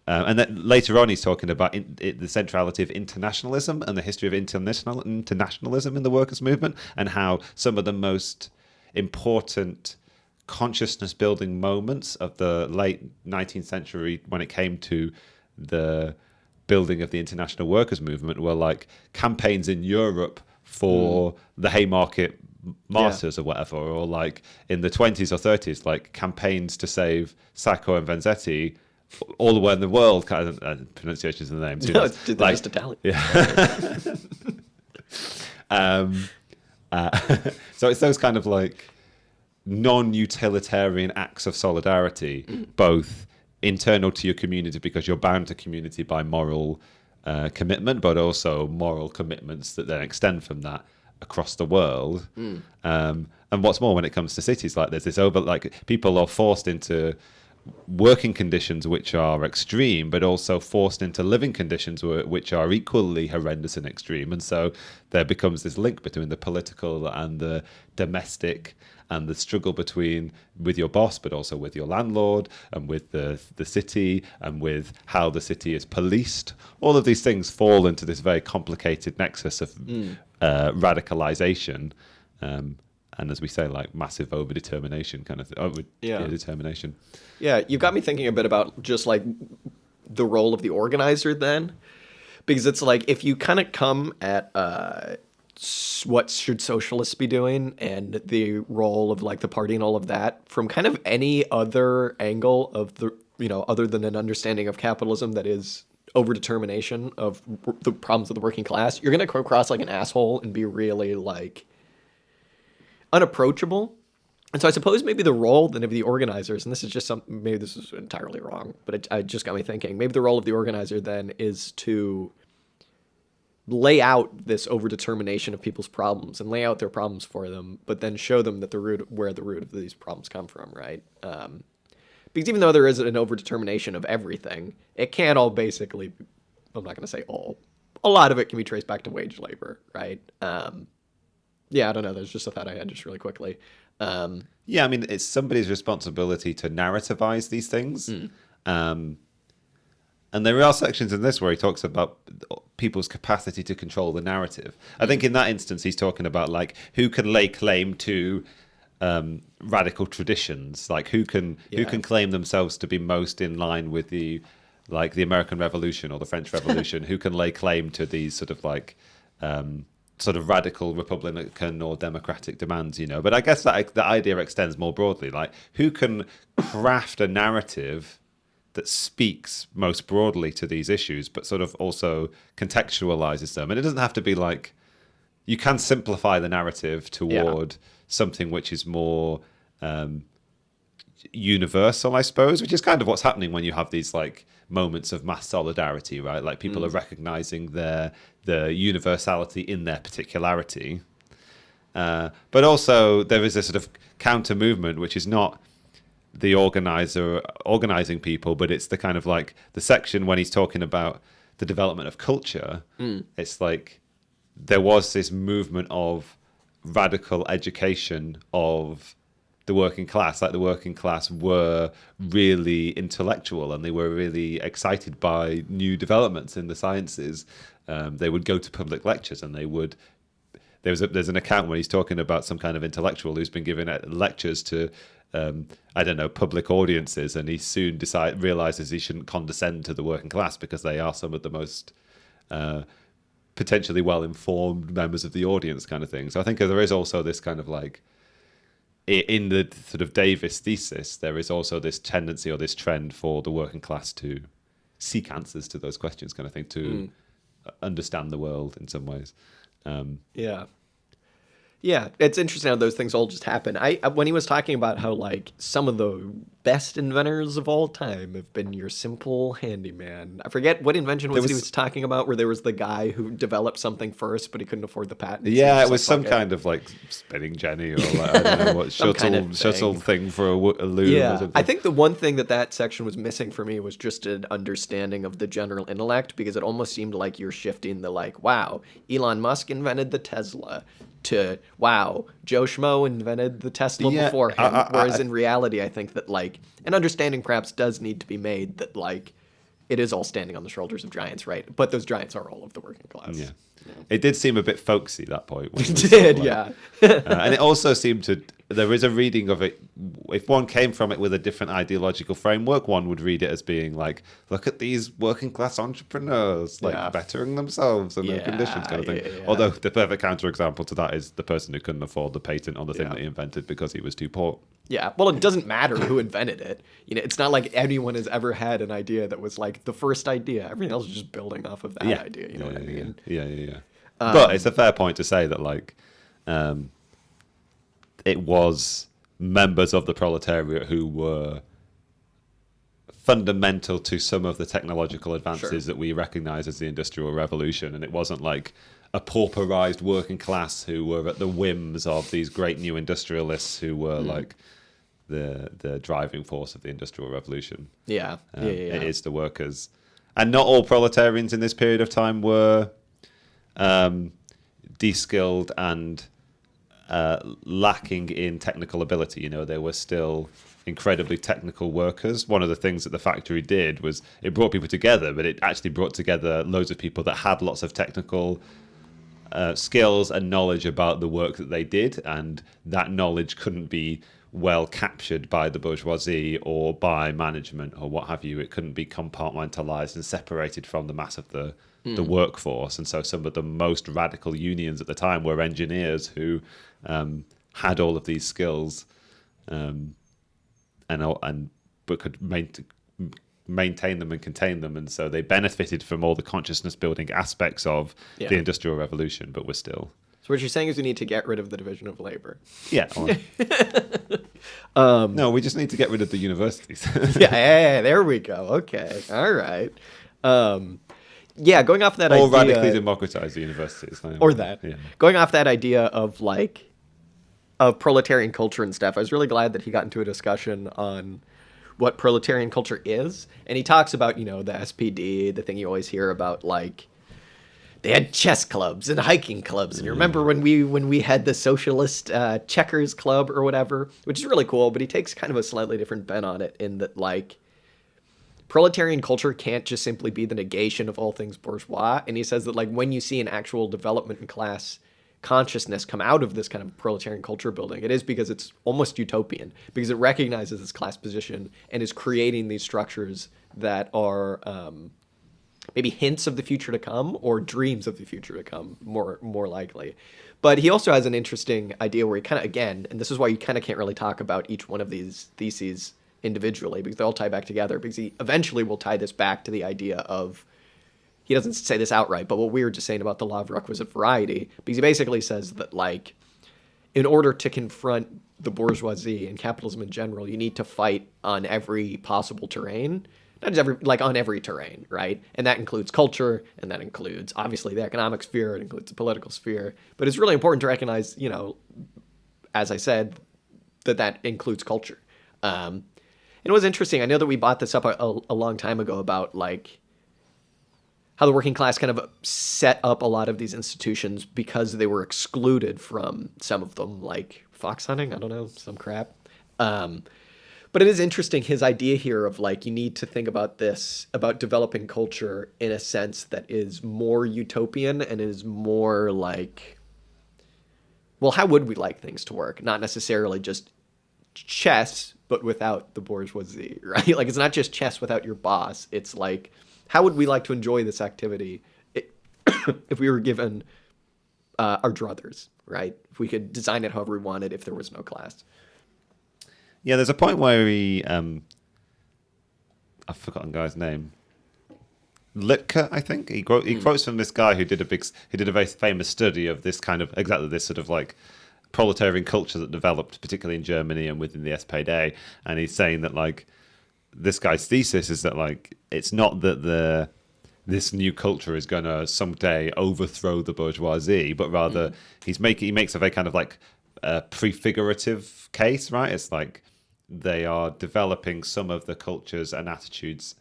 and then later on, he's talking about the centrality of internationalism and the history of internationalism in the workers' movement, and how some of the most important consciousness-building moments of the late 19th century, when it came to the building of the international workers' movement, were like campaigns in Europe for the Haymarket martyrs or whatever, or like in the 20s or 30s, like campaigns to save Sacco and Vanzetti all the way in the world, kind of pronunciations of the names. No, they're like, just Italian. Yeah. So it's those kind of like non-utilitarian acts of solidarity, both internal to your community because you're bound to community by moral commitment, but also moral commitments that then extend from that across the world. And what's more, when it comes to cities, like there's this people are forced into working conditions which are extreme, but also forced into living conditions which are equally horrendous and extreme. And so there becomes this link between the political and the domestic, and the struggle with your boss, but also with your landlord, and with the city, and with how the city is policed. All of these things fall into this very complicated nexus of radicalization. And as we say, like massive over-determination kind of determination. Yeah, you've got me thinking a bit about just like the role of the organizer then. Because it's like if you kind of come at what should socialists be doing and the role of like the party and all of that from kind of any other angle of the, other than an understanding of capitalism that is over-determination of the problems of the working class, you're going to come across like an asshole and be really like unapproachable. And so I suppose maybe the role then of the organizers, and this is just something, maybe this is entirely wrong, but it just got me thinking, maybe the role of the organizer then is to lay out this over-determination of people's problems and lay out their problems for them, but then show them that where the root of these problems come from, right? Because even though there is an over-determination of everything, it can't all basically, I'm not going to say all, a lot of it can be traced back to wage labor, right? Yeah, I don't know. There's just a thought I had just really quickly. Yeah, I mean, it's somebody's responsibility to narrativize these things. And there are sections in this where he talks about people's capacity to control the narrative. I think in that instance, he's talking about like who can lay claim to radical traditions, like who can claim themselves to be most in line with the American Revolution or the French Revolution, who can lay claim to these sort of like sort of radical Republican or democratic demands, But I guess that the idea extends more broadly, like who can craft a narrative that speaks most broadly to these issues, but sort of also contextualizes them. And it doesn't have to be like, you can simplify the narrative toward something which is more universal, I suppose, which is kind of what's happening when you have these like moments of mass solidarity, right? Like people are recognizing the universality in their particularity. But also there is a sort of counter movement, which is not the organizing people, but it's the kind of like the section when he's talking about the development of culture. It's like there was this movement of radical education of the working class. Like the working class were really intellectual and they were really excited by new developments in the sciences. They would go to public lectures and they would. There's an account where he's talking about some kind of intellectual who's been giving lectures to I don't know, public audiences, and he soon realizes he shouldn't condescend to the working class because they are some of the most potentially well-informed members of the audience, kind of thing. So I think there is also this kind of like, in the sort of Davis thesis, there is also this tendency or this trend for the working class to seek answers to those questions, kind of thing, to understand the world in some ways. Yeah, it's interesting how those things all just happen. When he was talking about how like some of the best inventors of all time have been your simple handyman. I forget what invention he was talking about, where there was the guy who developed something first, but he couldn't afford the patent. Yeah, it was some kind of like spinning jenny or like, I don't know what shuttle thing for a loom. Yeah, or something. I think the one thing that section was missing for me was just an understanding of the general intellect, because it almost seemed like you're shifting the like, wow, Elon Musk invented the Tesla, to wow, Joe Schmo invented the Tesla before him. Whereas in reality, I think that like an understanding perhaps does need to be made that like it is all standing on the shoulders of giants, right? But those giants are all of the working class. Yeah. It did seem a bit folksy, that point. It did, yeah. And it also seemed to, there is a reading of it, if one came from it with a different ideological framework, one would read it as being like, look at these working class entrepreneurs, like bettering themselves and their conditions, kind of thing. Although the perfect counterexample to that is the person who couldn't afford the patent on the thing that he invented because he was too poor. Yeah, well, it doesn't matter who invented it. You know, it's not like anyone has ever had an idea that was like the first idea. Everything else is just building off of that idea. You know what I mean? Yeah. But it's a fair point to say that like it was members of the proletariat who were fundamental to some of the technological advances that we recognize as the Industrial Revolution, and it wasn't like a pauperized working class who were at the whims of these great new industrialists who were like the driving force of the Industrial Revolution. It is the workers. And not all proletarians in this period of time were de-skilled and lacking in technical ability. You know, they were still incredibly technical workers. One of the things that the factory did was it brought people together, but it actually brought together loads of people that had lots of technical skills and knowledge about the work that they did, and that knowledge couldn't be well captured by the bourgeoisie or by management or what have you. It couldn't be compartmentalized and separated from the mass of the workforce. And so some of the most radical unions at the time were engineers who had all of these skills but could maintain them and contain them, and so they benefited from all the consciousness building aspects of the Industrial Revolution, but were still. So what you're saying is we need to get rid of the division of labor. Yeah. No, we just need to get rid of the universities. Yeah, there we go. Okay, all right. Going off that idea, or radically democratize the universities, or that. Yeah. Going off that idea of like of proletarian culture and stuff, I was really glad that he got into a discussion on what proletarian culture is, and he talks about, you know, the SPD, the thing you always hear about, like they had chess clubs and hiking clubs, and you remember when we had the socialist checkers club or whatever, which is really cool. But he takes kind of a slightly different bent on it, in that like proletarian culture can't just simply be the negation of all things bourgeois, and he says that like when you see an actual development in class consciousness come out of this kind of proletarian culture building, it is because it's almost utopian, because it recognizes its class position and is creating these structures that are maybe hints of the future to come, or dreams of the future to come, more likely. But he also has an interesting idea where he kind of, again, and this is why you kind of can't really talk about each one of these theses individually, because they all tie back together, because he eventually will tie this back to the idea of, he doesn't say this outright, but what we were just saying about the law of requisite variety, because he basically says that, like, in order to confront the bourgeoisie and capitalism in general, you need to fight on every possible terrain. Not just on every terrain, right? And that includes culture, and that includes, obviously, the economic sphere, it includes the political sphere. But it's really important to recognize, as I said, that includes culture. And it was interesting. I know that we brought this up a long time ago about, like, how the working class kind of set up a lot of these institutions because they were excluded from some of them, like fox hunting, I don't know, some crap. But it is interesting, his idea here of, like, you need to think about this, about developing culture in a sense that is more utopian and is more like, well, how would we like things to work? Not necessarily just chess, but without the bourgeoisie, right? Like, it's not just chess without your boss. It's like, how would we like to enjoy this activity if we were given our druthers, right? If we could design it however we wanted if there was no class. Yeah, there's a point where I've forgotten the guy's name. Lipka, I think. He quotes from this guy who did a very famous study of this kind of, exactly this sort of like proletarian culture that developed, particularly in Germany and within the SPD. And he's saying that, like, this guy's thesis is that, like, it's not that this new culture is going to someday overthrow the bourgeoisie, but rather he makes a very kind of like prefigurative case, right? It's like they are developing some of the cultures and attitudes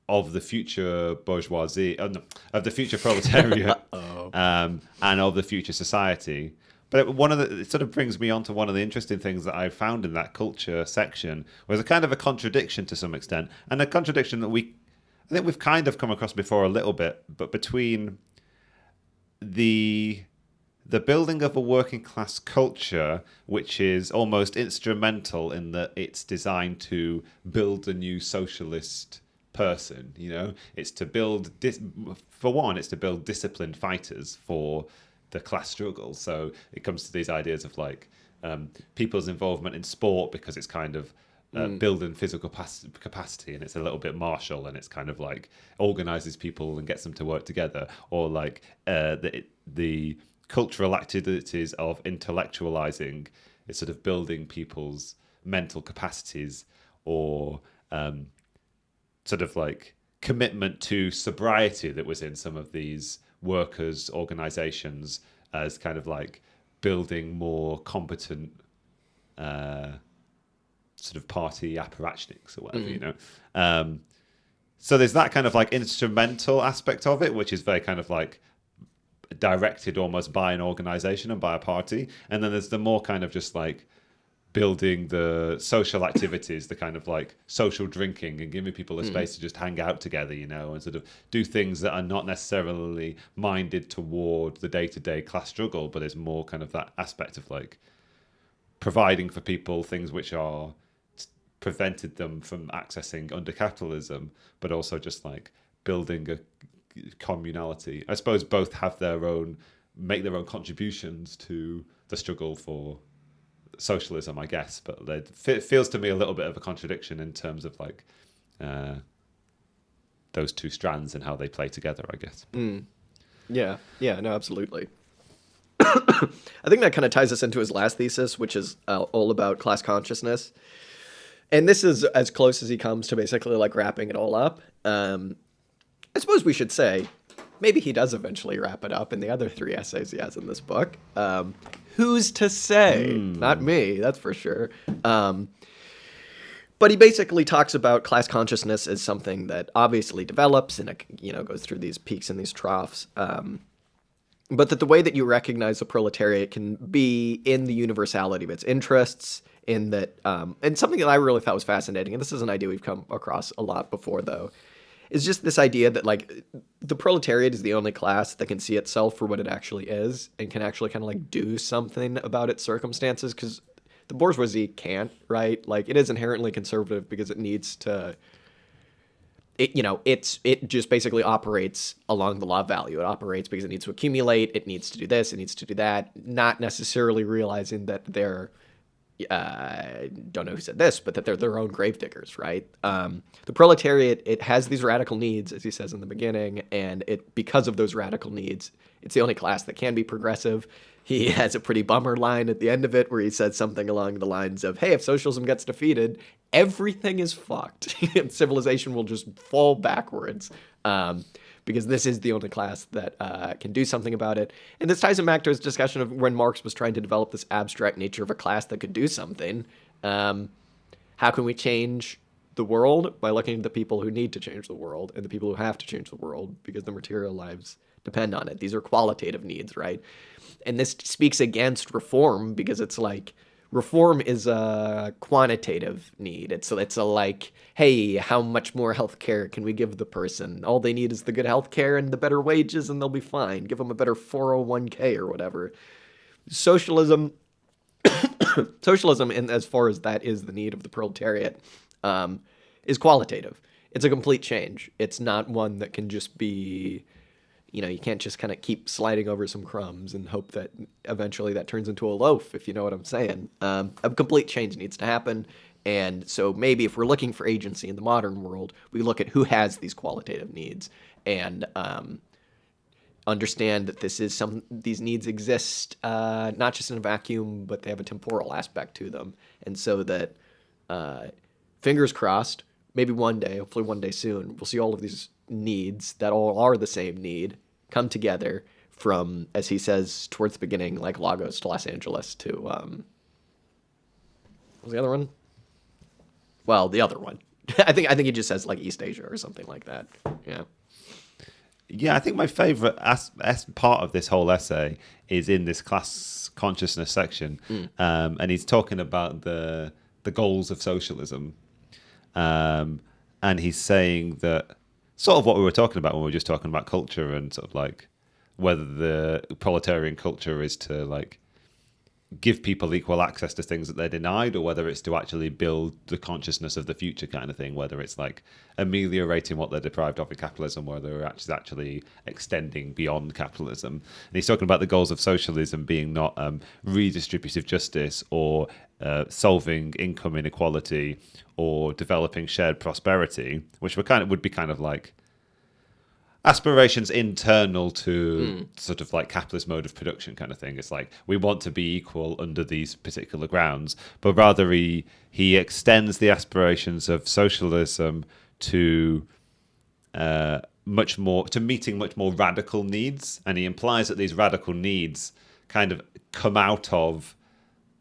of the future bourgeoisie, of the future proletariat, and of the future society. But it sort of brings me on to one of the interesting things that I found in that culture section was a kind of a contradiction to some extent, and a contradiction that I think we've kind of come across before a little bit, but between the building of a working class culture, which is almost instrumental in that it's designed to build a new socialist person, it's to build, for one, it's to build disciplined fighters for the class struggle. So it comes to these ideas of, like, people's involvement in sport, because it's kind of building physical capacity, and it's a little bit martial, and it's kind of like organizes people and gets them to work together, or like the cultural activities of intellectualizing is sort of building people's mental capacities, or sort of like commitment to sobriety that was in some of these workers' organizations as kind of like building more competent sort of party apparatchiks or whatever, So there's that kind of like instrumental aspect of it, which is very kind of like directed almost by an organization and by a party. And then there's the more kind of just like building the social activities, the kind of like social drinking and giving people a space to just hang out together, and sort of do things that are not necessarily minded toward the day-to-day class struggle, but there's more kind of that aspect of like providing for people things which are prevented them from accessing under capitalism, but also just like building a communality. I suppose both make their own contributions to the struggle for socialism, I guess, but it feels to me a little bit of a contradiction in terms of like those two strands and how they play together, I guess. Yeah, no, absolutely. I think that kind of ties us into his last thesis, which is all about class consciousness. And this is as close as he comes to basically like wrapping it all up. I suppose we should say, maybe he does eventually wrap it up in the other 3 essays he has in this book. Who's to say? Not me, that's for sure. But he basically talks about class consciousness as something that obviously develops and it, goes through these peaks and these troughs. But that the way that you recognize the proletariat can be in the universality of its interests, in that, and something that I really thought was fascinating, and this is an idea we've come across a lot before, though, is just this idea that, like, the proletariat is the only class that can see itself for what it actually is and can actually kind of, like, do something about its circumstances, because the bourgeoisie can't, right? Like, it is inherently conservative because it needs to... It just basically operates along the law of value. It operates because it needs to accumulate, it needs to do this, it needs to do that, not necessarily realizing that they're don't know who said this, but that they're their own gravediggers, right? The proletariat, it has these radical needs, as he says in the beginning, and because of those radical needs, it's the only class that can be progressive. He has a pretty bummer line at the end of it where he says something along the lines of, hey, if socialism gets defeated, everything is fucked. Civilization will just fall backwards. Because this is the only class that can do something about it. And this ties him back to his discussion of when Marx was trying to develop this abstract nature of a class that could do something. How can we change the world? By looking at the people who need to change the world and the people who have to change the world because their material lives depend on it. These are qualitative needs, right? And this speaks against reform because it's like, reform is a quantitative need. It's a like, hey, how much more healthcare can we give the person? All they need is the good healthcare and the better wages, and they'll be fine. Give them a better 401k or whatever. Socialism, and as far as that is the need of the proletariat, is qualitative. It's a complete change. It's not one that can just be, you can't just kind of keep sliding over some crumbs and hope that eventually that turns into a loaf, if you know what I'm saying. A complete change needs to happen. And so maybe if we're looking for agency in the modern world, we look at who has these qualitative needs and understand that these needs exist not just in a vacuum, but they have a temporal aspect to them. And so that, fingers crossed, maybe one day, hopefully one day soon, we'll see all of these needs that all are the same need come together from, as he says towards the beginning, like Lagos to Los Angeles to what was the other one? Well, the other one. I think he just says like East Asia or something like that. Yeah. Yeah, I think my favorite part of this whole essay is in this class consciousness section, and he's talking about the goals of socialism, and he's saying that sort of what we were talking about when we were just talking about culture and sort of like whether the proletarian culture is to like give people equal access to things that they're denied, or whether it's to actually build the consciousness of the future kind of thing, whether it's like ameliorating what they're deprived of in capitalism, whether it's actually extending beyond capitalism. And he's talking about the goals of socialism being not redistributive justice or solving income inequality or developing shared prosperity, which would be kind of like aspirations internal to sort of like capitalist mode of production kind of thing. It's like we want to be equal under these particular grounds, but rather he extends the aspirations of socialism to meeting much more radical needs, and he implies that these radical needs kind of come out of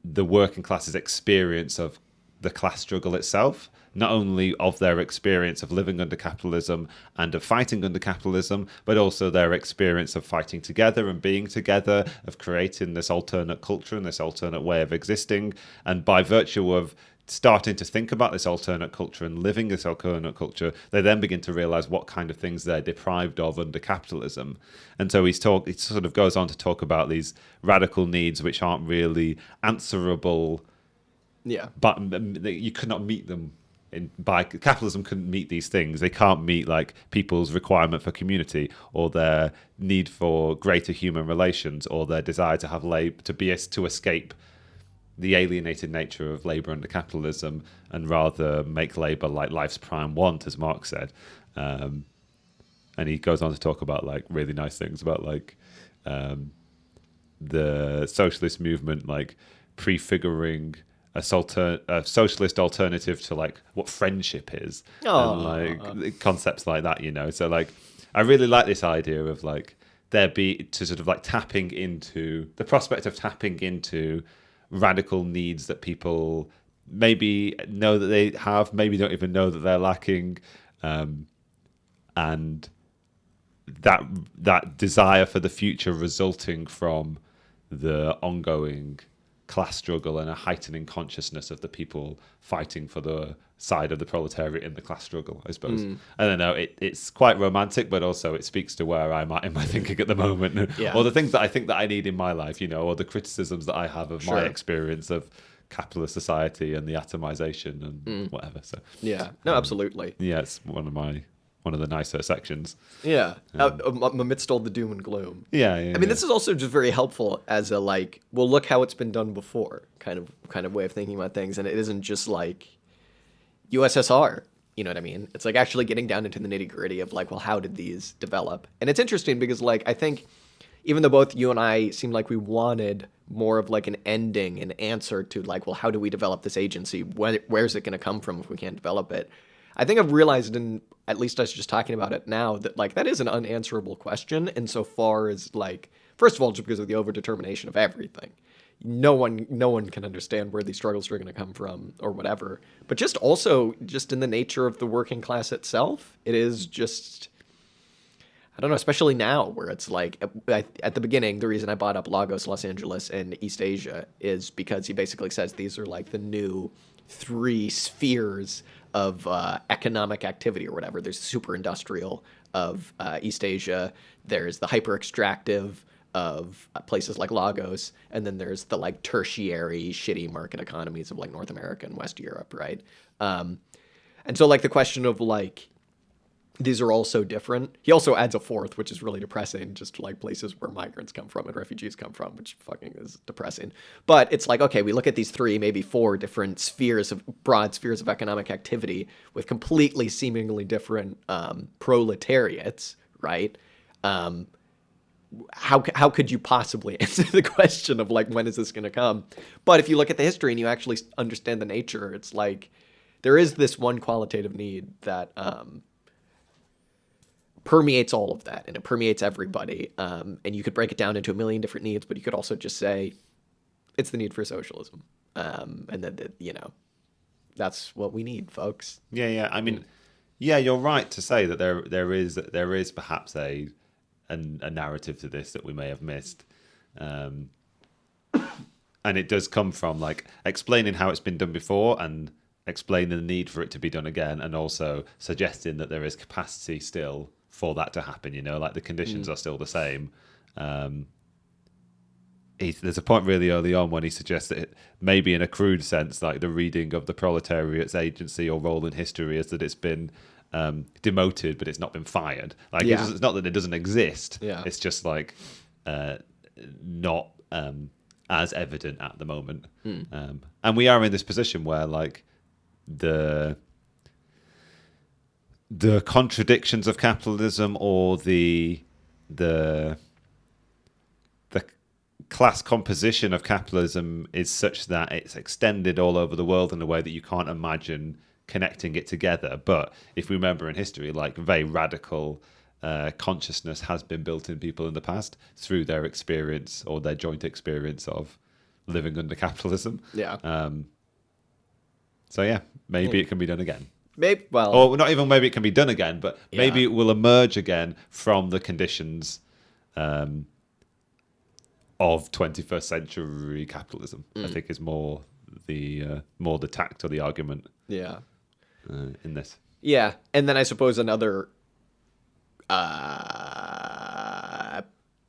the working class's experience of the class struggle itself, not only of their experience of living under capitalism and of fighting under capitalism, but also their experience of fighting together and being together, of creating this alternate culture and this alternate way of existing. And by virtue of starting to think about this alternate culture and living this alternate culture, they then begin to realize what kind of things they're deprived of under capitalism. And so he sort of goes on to talk about these radical needs which aren't really answerable. Yeah, but you could not meet them by capitalism. Couldn't meet these things. They can't meet like people's requirement for community, or their need for greater human relations, or their desire to have to escape the alienated nature of labor under capitalism, and rather make labor like life's prime want, as Marx said. And he goes on to talk about like really nice things about like the socialist movement, like prefiguring a socialist alternative to like what friendship is, and like concepts like that, So like, I really like this idea of like tapping into the prospect of tapping into radical needs that people maybe know that they have, maybe don't even know that they're lacking, and that desire for the future resulting from the ongoing class struggle and a heightening consciousness of the people fighting for the side of the proletariat in the class struggle, I suppose. I don't know, it's quite romantic, but also it speaks to where I'm at in my thinking at the moment, or the things that I think that I need in my life, or the criticisms that I have of my experience of capitalist society and the atomization and whatever. So absolutely. Yeah, it's one of one of the nicer sections. Yeah, amidst all the doom and gloom. Yeah. I mean, this is also just very helpful as a like, well, look how it's been done before kind of way of thinking about things, and it isn't just like USSR. You know what I mean? It's like actually getting down into the nitty gritty of like, well, how did these develop? And it's interesting because like I think even though both you and I seemed like we wanted more of like an ending, an answer to like, well, how do we develop this agency? Where's it going to come from if we can't develop it? I think I've realized, in at least us just talking about it now, that like that is an unanswerable question insofar as like, first of all, just because of the overdetermination of everything. No one can understand where these struggles are going to come from or whatever. But just also just in the nature of the working class itself, it is just, I don't know, especially now where it's like at the beginning, the reason I brought up Lagos, Los Angeles, and East Asia is because he basically says these are like the new 3 spheres of economic activity or whatever. There's the super industrial of East Asia. There's the hyper extractive of places like Lagos, and then there's the like tertiary shitty market economies of like North America and West Europe, right? And so like the question of like these are all so different. He also adds a fourth, which is really depressing, just like places where migrants come from and refugees come from, which fucking is depressing. But it's like, okay, we look at these 3, maybe 4 different broad spheres of economic activity with completely seemingly different proletariats, right? How could you possibly answer the question of like, when is this going to come? But if you look at the history and you actually understand the nature, it's like there is this one qualitative need that permeates all of that, and it permeates everybody. And you could break it down into a million different needs, but you could also just say it's the need for socialism. And that, you know, that's what we need, folks. Yeah. I mean, yeah, you're right to say that there is perhaps a narrative to this that we may have missed. And it does come from like explaining how it's been done before and explaining the need for it to be done again, and also suggesting that there is capacity still for that to happen, you know, like the conditions are still the same. There's a point really early on when he suggests that maybe in a crude sense, like the reading of the Proletariat's agency or role in history is that it's been demoted, but it's not been fired. Like it's not that it doesn't exist. Yeah. It's just like not as evident at the moment. And we are in this position where like the contradictions of capitalism or the class composition of capitalism is such that it's extended all over the world in a way that you can't imagine connecting it together. But if we remember in history, like very radical consciousness has been built in people in the past through their experience or their joint experience of living under capitalism. Yeah. So yeah, maybe it can be done again. Maybe, well, or not even maybe it can be done again, but maybe it will emerge again from the conditions of 21st century capitalism. I think is more the tact or the argument. Yeah. In this. Yeah, and then I suppose another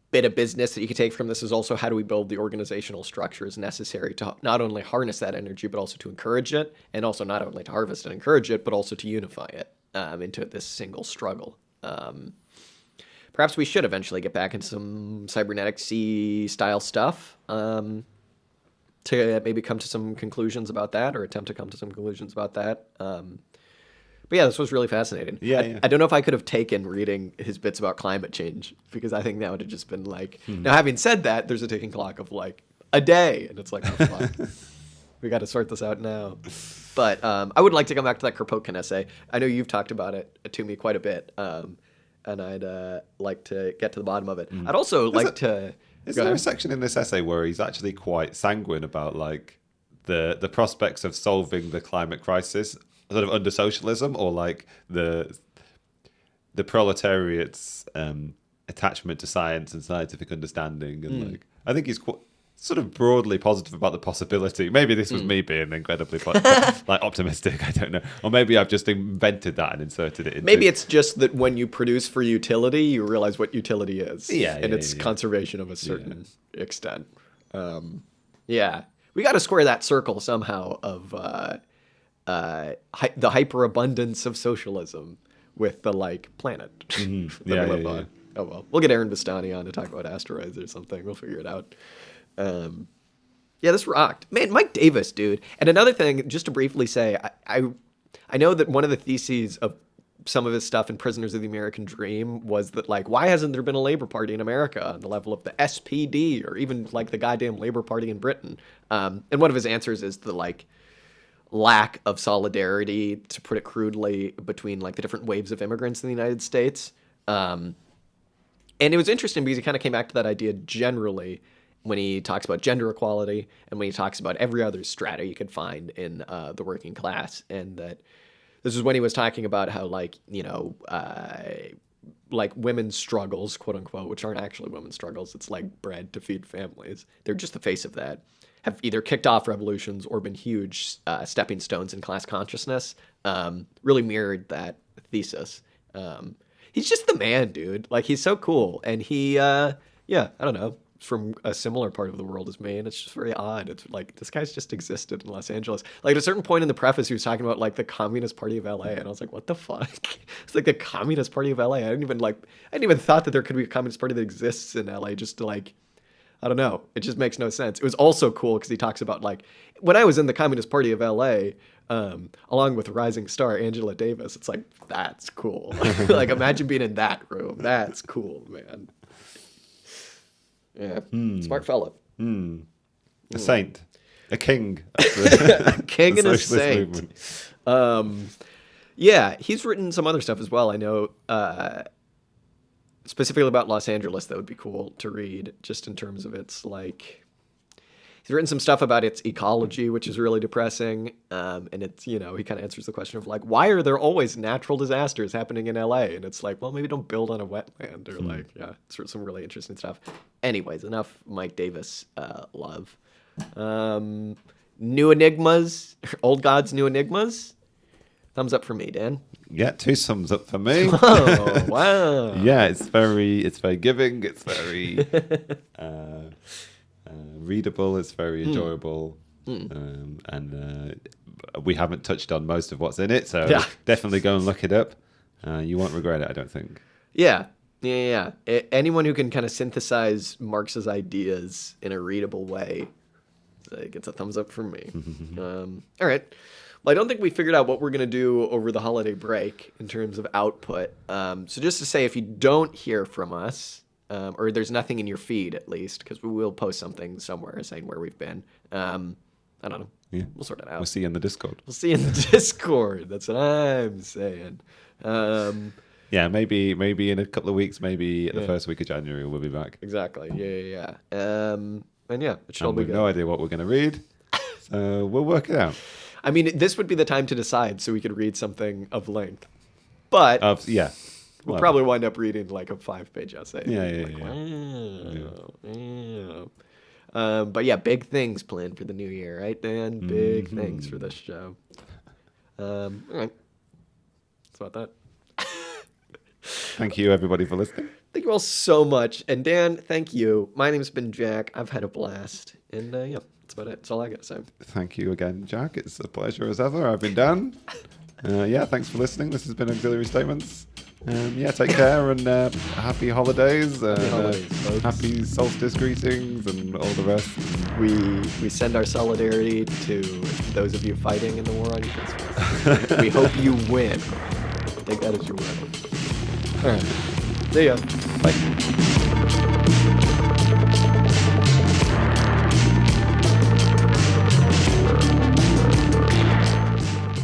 bit of business that you could take from this is also how do we build the organizational structures necessary to not only harness that energy, but also to encourage it, and also not only to harvest and encourage it, but also to unify it into this single struggle. Perhaps we should eventually get back into some cybernetic C-style stuff to maybe come to some conclusions about that, or attempt to come to some conclusions about that. But yeah, this was really fascinating. Yeah. I don't know if I could have taken reading his bits about climate change, because I think that would have just been like, now having said that, there's a ticking clock of like a day, and it's like, oh fuck, we got to sort this out now. But I would like to come back to that Kropotkin essay. I know you've talked about it to me quite a bit, and I'd like to get to the bottom of it. I'd also Is there a section in this essay where he's actually quite sanguine about like the prospects of solving the climate crisis sort of under socialism, or like the proletariat's attachment to science and scientific understanding, and like I think he's quite sort of broadly positive about the possibility. Maybe this was me being incredibly like optimistic. I don't know, or maybe I've just invented that and inserted it into. Maybe it's just that when you produce for utility, you realize what utility is, and it's conservation of a certain extent. Yeah, we got to square that circle somehow of the hyperabundance of socialism with the like planet Mm-hmm. that we live on. Oh well, we'll get Aaron Bastani on to talk about asteroids or something. We'll figure it out. Yeah, this rocked, man. Mike Davis, dude. And another thing, just to briefly say, I know that one of the theses of some of his stuff in Prisoners of the American Dream was that, like, why hasn't there been a Labor Party in America on the level of the SPD or even like the goddamn Labor Party in Britain? And one of his answers is the like lack of solidarity, to put it crudely, between like the different waves of immigrants in the United States. And it was interesting because he kind of came back to that idea generally when he talks about gender equality and when he talks about every other strata you could find in the working class. And that this is when he was talking about how, like, you know, like women's struggles, quote unquote, which aren't actually women's struggles. It's like bread to feed families. They're just the face of that. Have either kicked off revolutions or been huge stepping stones in class consciousness. Really mirrored that thesis. He's just the man, dude. Like, he's so cool. And he, yeah, I don't know, from a similar part of the world as me, and it's just very odd. It's like, this guy's just existed in Los Angeles. Like, at a certain point in the preface, he was talking about like the Communist Party of LA, and I was like, what the fuck? It's like the Communist Party of LA. I didn't even thought that there could be a Communist Party that exists in LA, just to like, I don't know. It just makes no sense. It was also cool because he talks about, like, when I was in the Communist Party of LA, along with rising star Angela Davis, it's like, that's cool. Like, imagine being in that room. That's cool, man. Yeah. Smart fella. A saint. A king. A king and a saint. Yeah, he's written some other stuff as well. I know, specifically about Los Angeles, that would be cool to read, just in terms of its, like, he's written some stuff about its ecology, which is really depressing. And it's, you know, he kind of answers the question of, like, why are there always natural disasters happening in LA? And it's like, well, maybe don't build on a wetland, or like, yeah, it's some really interesting stuff. Anyways, enough Mike Davis love. New Enigmas, Old Gods, New Enigmas. Thumbs up for me, Dan. Yeah, 2 thumbs up for me. Oh, wow. Yeah, it's very giving. It's very readable. It's very enjoyable. And we haven't touched on most of what's in it, so definitely go and look it up. You won't regret it, I don't think. Yeah. Anyone who can kind of synthesize Marx's ideas in a readable way gets a thumbs up from me. All right. Well, I don't think we figured out what we're going to do over the holiday break in terms of output. So just to say, if you don't hear from us, or there's nothing in your feed at least, because we will post something somewhere saying where we've been. I don't know. Yeah. We'll sort it out. We'll see you in the Discord. We'll see you in the Discord. That's what I'm saying. Yeah, maybe in a couple of weeks, maybe the first week of January, we'll be back. Exactly. Yeah. And yeah, it should all be We've good. no idea what we're going to read, so we'll work it out. I mean, this would be the time to decide, so we could read something of length. But we'll probably wind up reading like a 5-page essay. Yeah. But yeah, big things planned for the new year, right, Dan? Big things for this show. All right. That's about that. Thank you, everybody, for listening. Thank you all so much. And Dan, thank you. My name's been Jack. I've had a blast. And yeah, that's about it. That's all I got to say. Thank you again, Jack. It's a pleasure as ever. I've been Dan. Yeah, thanks for listening. This has been Auxiliary Statements. Yeah, take care and happy holidays. Happy solstice greetings and all the rest. We send our solidarity to those of you fighting in the war on Christmas. We hope you win. Take that as your win. All right. See ya. Bye.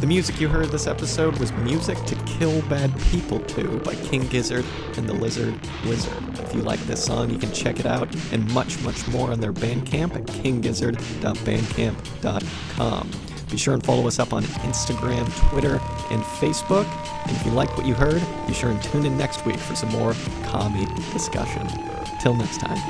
The music you heard this episode was Music to Kill Bad People To by King Gizzard and the Lizard Wizard. If you like this song, you can check it out and much, much more on their Bandcamp at kinggizzard.bandcamp.com. Be sure and follow us up on Instagram, Twitter, and Facebook. And if you like what you heard, be sure and tune in next week for some more commie discussion. Till next time.